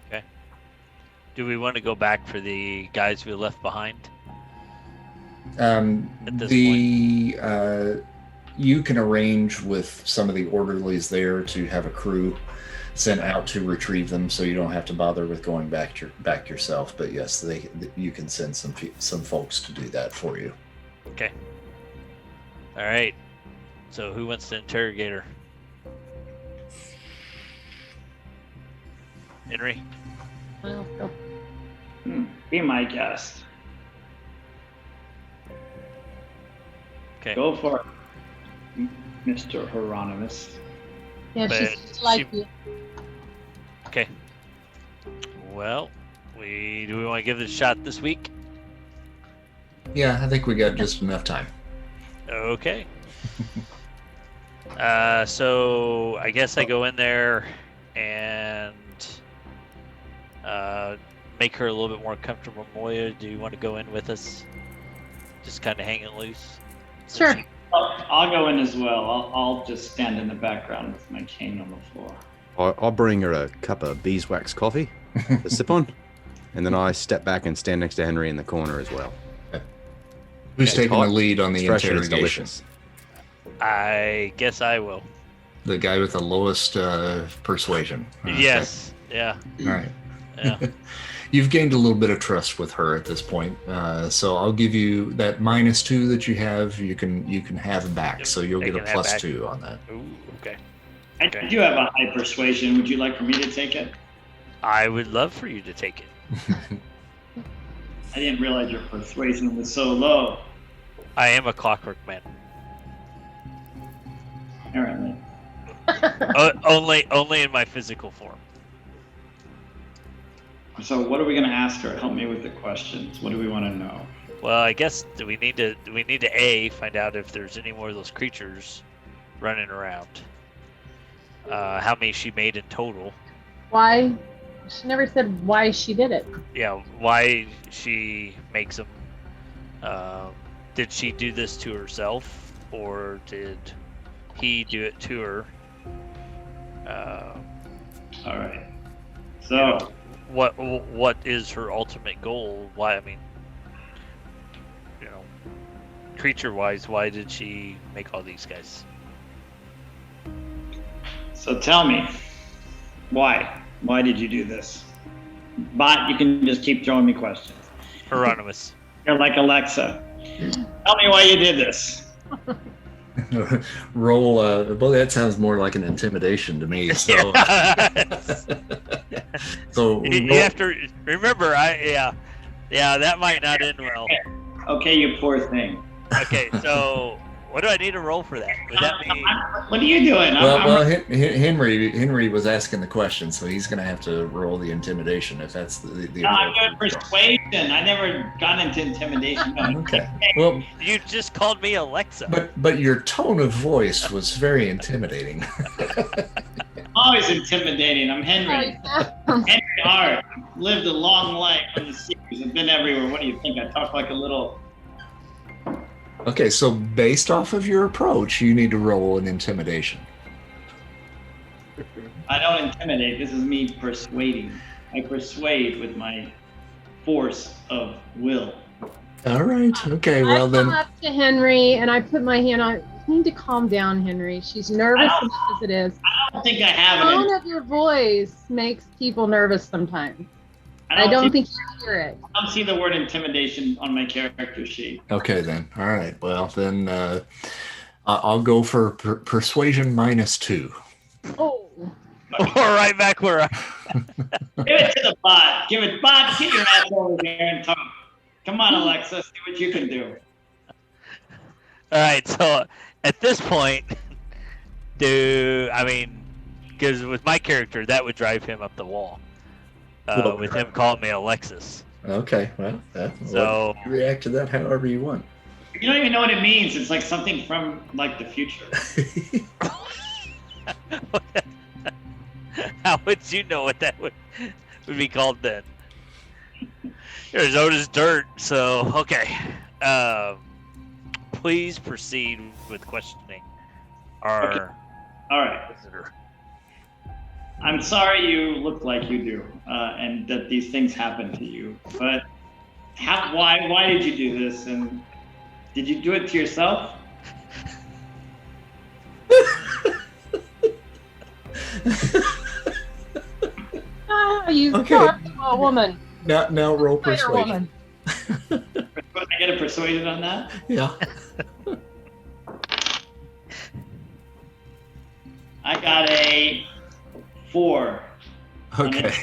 Okay. Do we want to go back for the guys we left behind? At this You can arrange with some of the orderlies there to have a crew sent out to retrieve them, so you don't have to bother with going back yourself. But yes, you can send some folks to do that for you. Okay. All right. So who wants to interrogate her? Henry? Well, go. Be my guest. Okay. Go for it, Mr. Hieronymus. Yeah, But she's just like she- you. Okay. Well, do we want to give it a shot this week? Yeah, I think we got just enough time. Okay. So I guess I go in there and make her a little bit more comfortable. Moya, do you want to go in with us? Just kind of hang it loose. Sure. I'll go in as well. I'll just stand in the background with my cane on the floor. I'll bring her a cup of beeswax coffee to sip on, and then I step back and stand next to Henry in the corner as well. Who's It's taking hot, the lead on the it's fresh, and it's interrogation? delicious. I guess I will. The guy with the lowest persuasion. Okay. Yes. Yeah. All right. Yeah. You've gained a little bit of trust with her at this point, so I'll give you that -2 that you have. You can have back, so you'll I get a can have back. +2 on that. Ooh. Okay. I Okay. do have a high persuasion. Would you like for me to take it? I would love for you to take it. I didn't realize your persuasion was so low. I am a clockwork man. Apparently. Only in my physical form. So what are we going to ask her? Help me with the questions. What do we want to know? Well, I guess we need to A, find out if there's any more of those creatures running around. How many she made in total. Why? She never said why she did it. Yeah, why she makes them. Did she do this to herself, or did he do it to her? All right. So What is her ultimate goal? Why? I mean, creature-wise, why did she make all these guys? So tell me, why? Why did you do this? Bot, you can just keep throwing me questions. Hieronymus. You're like Alexa. Tell me why you did this. Roll. Well, that sounds more like an intimidation to me. So, so You have to remember, that might not end well. Okay, you poor thing. Okay, so what do I need to roll for that? Would that be? What are you doing? well, Henry was asking the question, so he's going to have to roll the intimidation if that's the. No, I'm doing persuasion. I never got into intimidation. No. Okay. Well, You just called me Alexa. but your tone of voice was very intimidating. Always intimidating. I'm Henry. Henry Hart. Lived a long life on the seas. I've been everywhere. What do you think? I talk like a little. Okay, so based off of your approach, you need to roll an intimidation. I don't intimidate. This is me persuading. I persuade with my force of will. All right. Okay. Well I then. come up to Henry and I put my hand on. You need to calm down, Henry. She's nervous enough as it is. I don't think I The have it. tone of your voice makes people nervous sometimes. I don't think you hear it. I don't see the word intimidation on my character sheet. Okay then. All right. Well then, I'll go for persuasion -2. Oh. Or right back where I. Give it to the bot. Give it, bot. Get your ass over there and talk. Come on, Alexa. See what you can do. All right, so at this point, because with my character, that would drive him up the wall. With him calling me Alexis. Okay. Well, So- you react to that however you want. You don't even know what it means. It's like something from like the future. How would you know what that would be called then? You're as old as dirt, so okay. Please proceed with questioning our All right. visitor. I'm sorry you look like you do, and that these things happen to you. But why did you do this? And did you do it to yourself? You Okay. talked to a woman. Now roll Fire persuasion. woman. I get a persuasion on that? Yeah. I got a 4. Okay.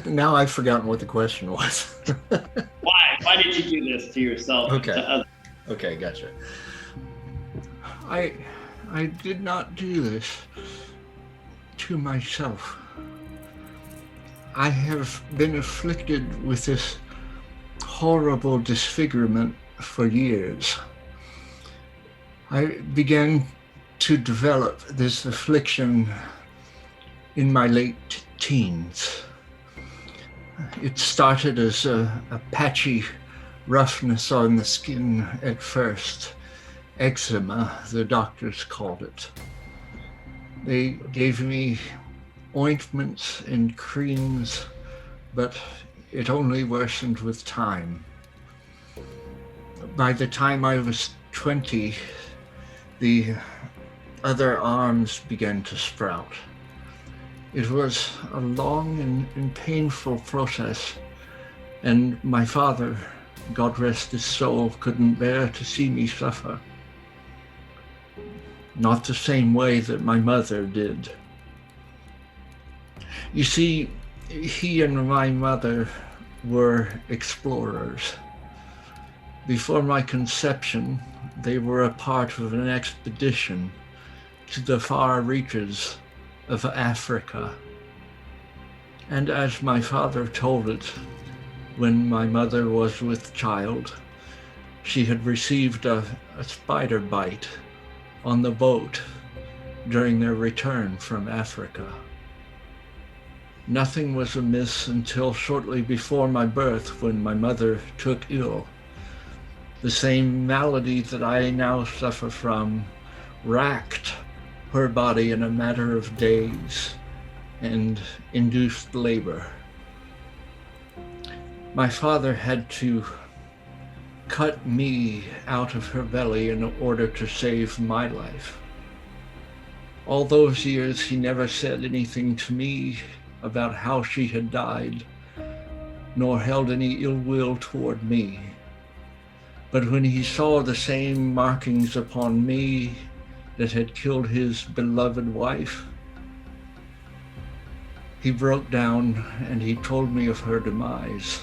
Now I've forgotten what the question was. Why? Why did you do this to yourself? and Okay. to others? Okay, gotcha. I did not do this to myself. I have been afflicted with this horrible disfigurement for years. I began to develop this affliction in my late teens. It started as a patchy roughness on the skin at first. Eczema, the doctors called it. They gave me ointments and creams, but it only worsened with time. By the time I was 20, the other arms began to sprout. It was a long and painful process, and my father, God rest his soul, couldn't bear to see me suffer. Not the same way that my mother did. You see, he and my mother were explorers. Before my conception, they were a part of an expedition to the far reaches of Africa. And as my father told it, when my mother was with child, she had received a spider bite on the boat during their return from Africa. Nothing was amiss until shortly before my birth, when my mother took ill. The same malady that I now suffer from racked her body in a matter of days and induced labor. My father had to cut me out of her belly in order to save my life. All those years, he never said anything to me about how she had died, nor held any ill will toward me. But when he saw the same markings upon me that had killed his beloved wife, he broke down and he told me of her demise.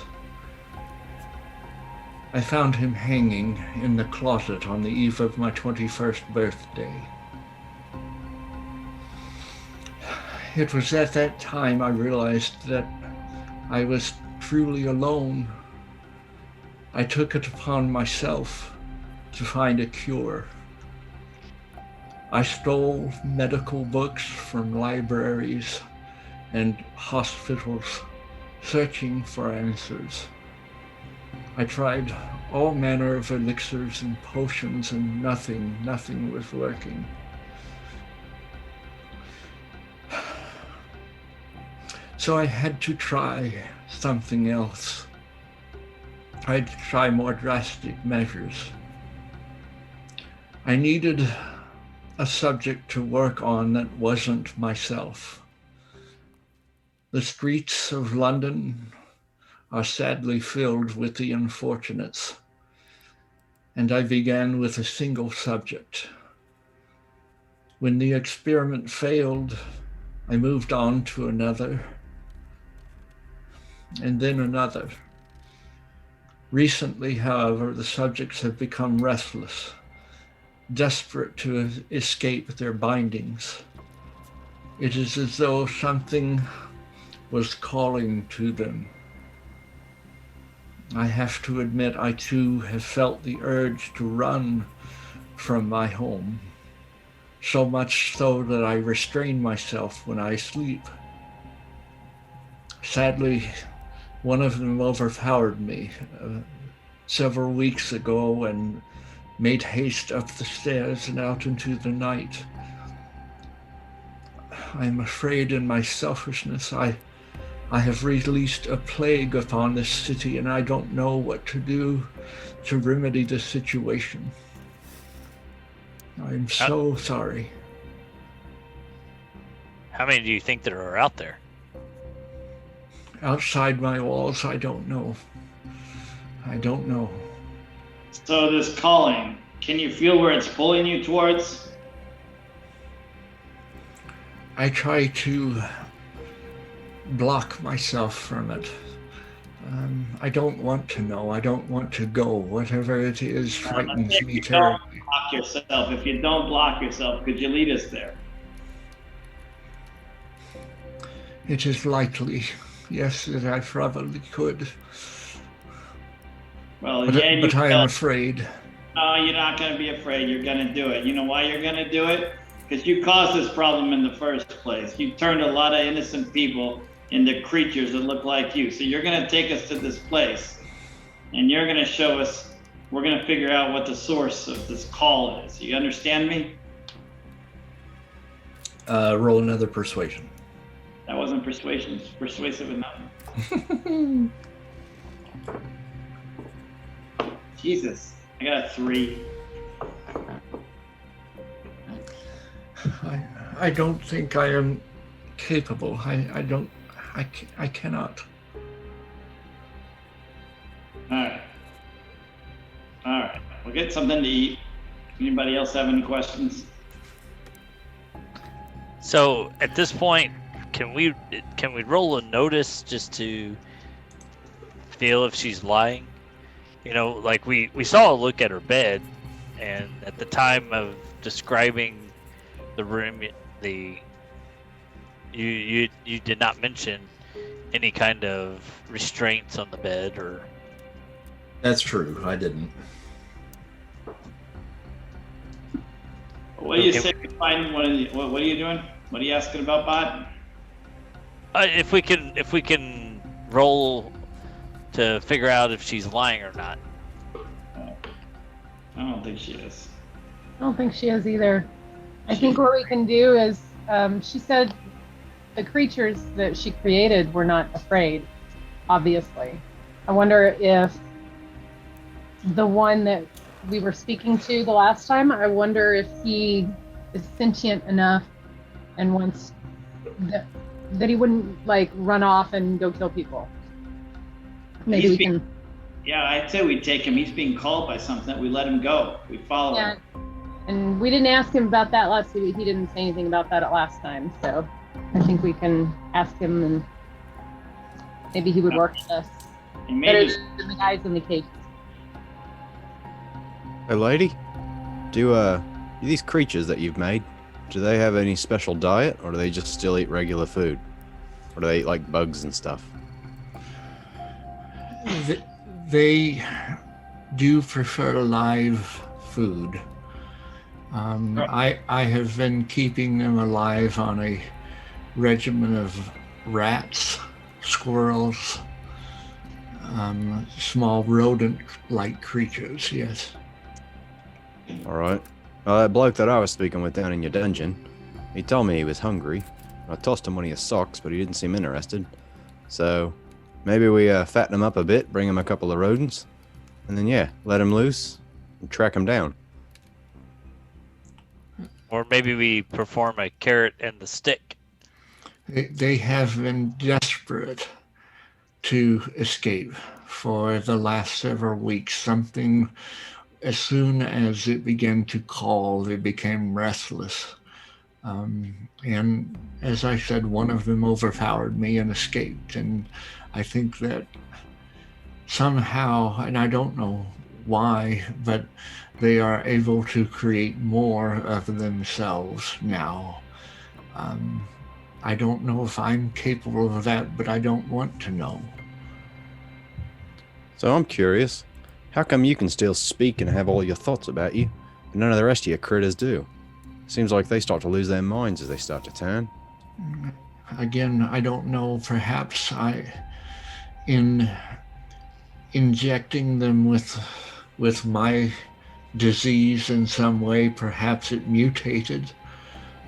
I found him hanging in the closet on the eve of my 21st birthday. It was at that time I realized that I was truly alone. I took it upon myself to find a cure. I stole medical books from libraries and hospitals, searching for answers. I tried all manner of elixirs and potions, and nothing was working. So I had to try something else. I had to try more drastic measures. I needed a subject to work on that wasn't myself. The streets of London are sadly filled with the unfortunates, and I began with a single subject. When the experiment failed, I moved on to another, and then another. Recently, however, the subjects have become restless, desperate to escape their bindings. It is as though something was calling to them. I have to admit, I too have felt the urge to run from my home, so much so that I restrain myself when I sleep. Sadly, one of them overpowered me several weeks ago and made haste up the stairs and out into the night. I'm afraid in my selfishness I have released a plague upon this city, and I don't know what to do to remedy the situation. I'm so sorry. How many do you think there are out there? Outside my walls, I don't know. I don't know. So this calling, can you feel where it's pulling you towards? I try to block myself from it. I don't want to know. I don't want to go. Whatever it is frightens me terribly. Block yourself. If you don't block yourself, could you lead us there? It is likely. Yes, I probably could. Well, But, yeah, but I am afraid. No, you're not going to be afraid. You're going to do it. You know why you're going to do it? Because you caused this problem in the first place. You turned a lot of innocent people into creatures that look like you. So you're going to take us to this place, and you're going to show us. We're going to figure out what the source of this call is. You understand me? Roll another persuasion. That wasn't persuasion. It's persuasive enough. Jesus, I got a 3. I don't think I am capable. I cannot. All right. We'll get something to eat. Anybody else have any questions? So at this point, can we roll a notice just to feel if she's lying? You know, like we saw a look at her bed, and at the time of describing the room, you did not mention any kind of restraints on the bed or. That's true. I didn't. What do you say we find one of the, what are you doing? What are you asking about, Bot? If we can roll to figure out if she's lying or not. I don't think she is. I don't think she is either. I think what we can do is, she said the creatures that she created were not afraid, obviously. I wonder if the one that we were speaking to the last time, I wonder if he is sentient enough and wants that he wouldn't like run off and go kill people. Maybe we can. Yeah, I'd say we take him. He's being called by something. We let him go. We follow him. And we didn't ask him about that last week. He didn't say anything about that last time. So I think we can ask him, and maybe he would work with us. Better than the guys in the cage. Hey, lady, do these creatures that you've made, do they have any special diet, or do they just still eat regular food? Or do they eat like bugs and stuff? They do prefer live food. I have been keeping them alive on a regimen of rats, squirrels, small rodent-like creatures, yes. All right. That bloke that I was speaking with down in your dungeon, he told me he was hungry. I tossed him one of your socks, but he didn't seem interested. So maybe we fatten him up a bit, bring him a couple of rodents, and then, yeah, let him loose and track him down. Or maybe we perform a carrot and the stick. They have been desperate to escape for the last several weeks. Something, as soon as it began to call, they became restless. And as I said, one of them overpowered me and escaped. And I think that somehow, and I don't know why, but they are able to create more of themselves now. I don't know if I'm capable of that, but I don't want to know. So I'm curious, how come you can still speak and have all your thoughts about you, and none of the rest of your critters do? Seems like they start to lose their minds as they start to turn. Again, I don't know. Perhaps in injecting them with my disease in some way, perhaps it mutated,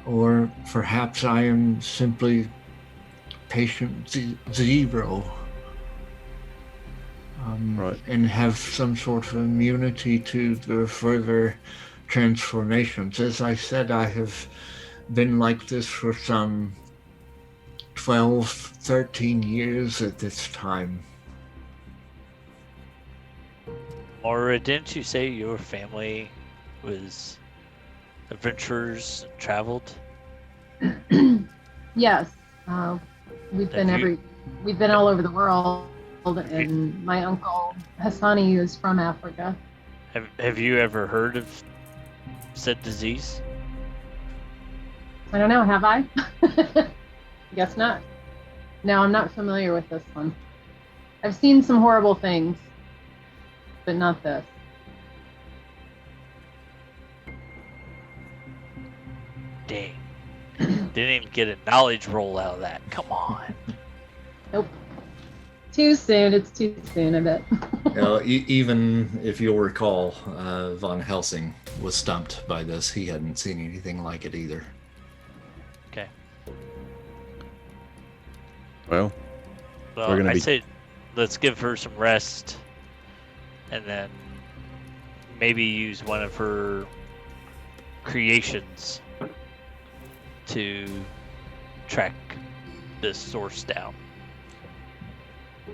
or perhaps I am simply patient zero. Right. And have some sort of immunity to the further transformations. As I said, I have been like this for some 12, 13 years at this time. Or didn't you say your family was adventurers, traveled? Yes, we've been all over the world, and my uncle Hassani is from Africa. Have you ever heard of said disease? I don't know, have I? Guess not. No, I'm not familiar with this one. I've seen some horrible things, but not this. Dang. Didn't even get a knowledge roll out of that. Come on. Nope. Too soon. It's too soon, I bet. Even if you'll recall, Von Helsing was stumped by this. He hadn't seen anything like it either. Okay. Well, Well, We're gonna I be- say let's give her some rest, and then maybe use one of her creations to track this source down.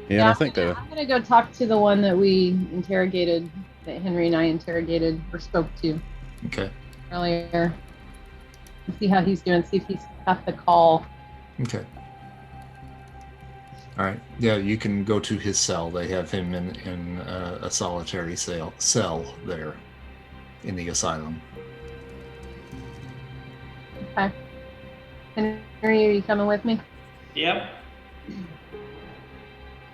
yeah, I think the I'm gonna go talk to the one that we interrogated, that Henry and I interrogated or spoke to Okay. earlier. And see how he's doing. See if he's got the call. Okay. All right. Yeah, you can go to his cell. They have him in a solitary cell there in the asylum. Okay. Henry, are you coming with me? Yep.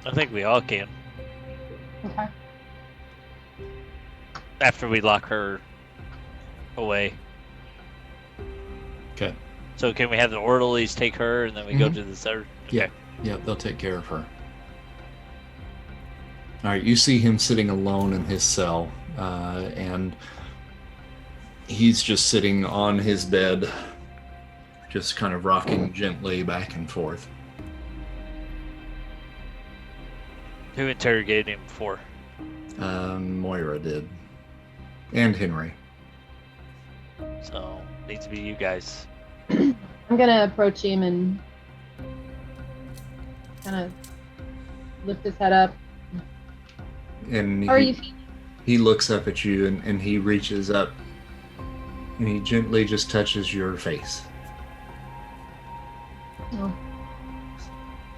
I think we all can Okay. after we lock her away. Okay. So can we have the orderlies take her, and then we go to the center? Yeah. Yeah, they'll take care of her. All right, you see him sitting alone in his cell, and he's just sitting on his bed, just kind of rocking gently back and forth. Who interrogated him before? Moira did. And Henry. So needs to be you guys. I'm gonna approach him and kind of lift his head up. And How are you feeling? he looks up at you and he reaches up and he gently just touches your face. Oh.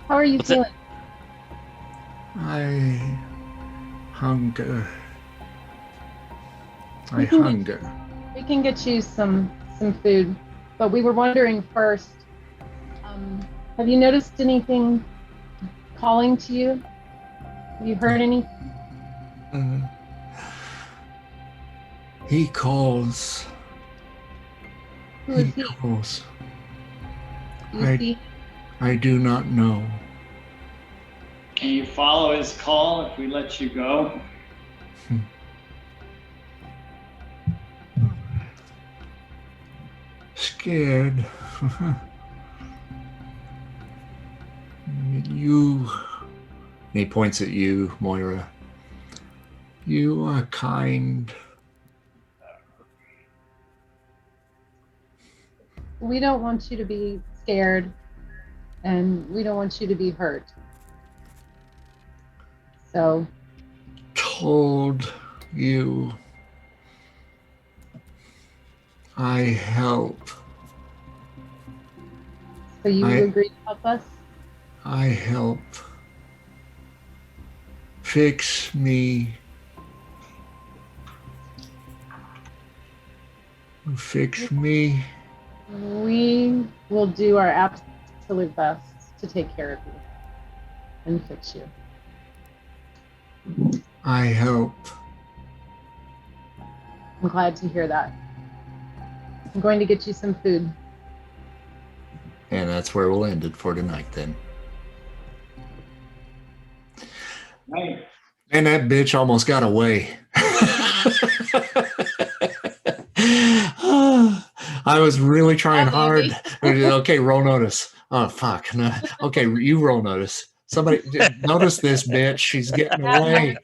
How are you What's it? feeling? I hunger. I We can get- hunger. We can get you some food, but we were wondering first. Have you noticed anything calling to you? Have you heard any? He calls. Who is he? calls. Do you I- see? I do not know. Can you follow his call if we let you go? Scared. You. And he points at you, Moira. You are kind. We don't want you to be scared, and we don't want you to be hurt. So Told you. I help. you I- agree to help us? I help. Fix me. Fix me. We will do our absolute best to take care of you and fix you. I help. I'm glad to hear that. I'm going to get you some food. And that's where we'll end it for tonight then. Right. And that bitch almost got away. I was really trying hard. Okay, roll notice. Oh, fuck. No. Okay, you roll notice. Somebody notice this bitch. She's getting away.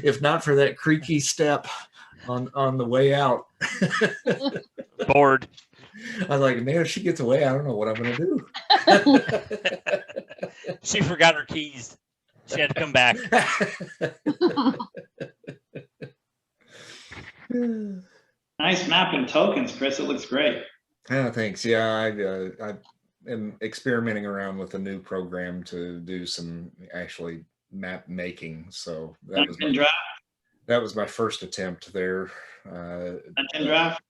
If not for that creaky step on the way out. Bored. I was like, man, if she gets away, I don't know what I'm going to She forgot her keys. She had to come back. do. Nice map and tokens, Chris. It looks great. Oh, thanks. Yeah, I am experimenting around with a new program to do some actually map making. So that was my first attempt there. Dungeon draft.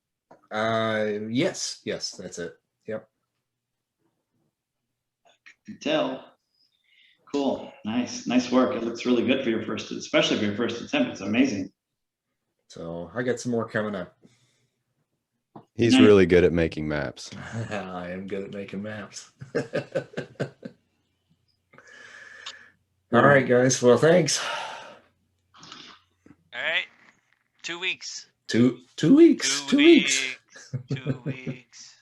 Yes, that's it. Yep. Could tell. Cool. Nice work. It looks really good for your first, especially for your first attempt. It's amazing. So I got some more coming up. He's Nice. really good at making maps. I am good at making maps. All right, guys. Well, thanks. All right. 2 weeks. 2 weeks. 2 weeks. 2 weeks.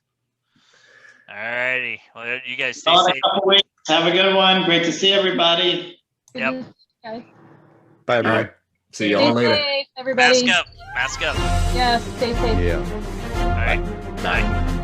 All righty. Well, you guys stay Oh, in a safe. couple weeks. Have a good one. Great to see everybody. Yep. Guys. Bye, All everyone. right. See y'all Stay later. safe, everybody. Mask up. Mask up. Yes, stay safe. Yeah. All right. Bye.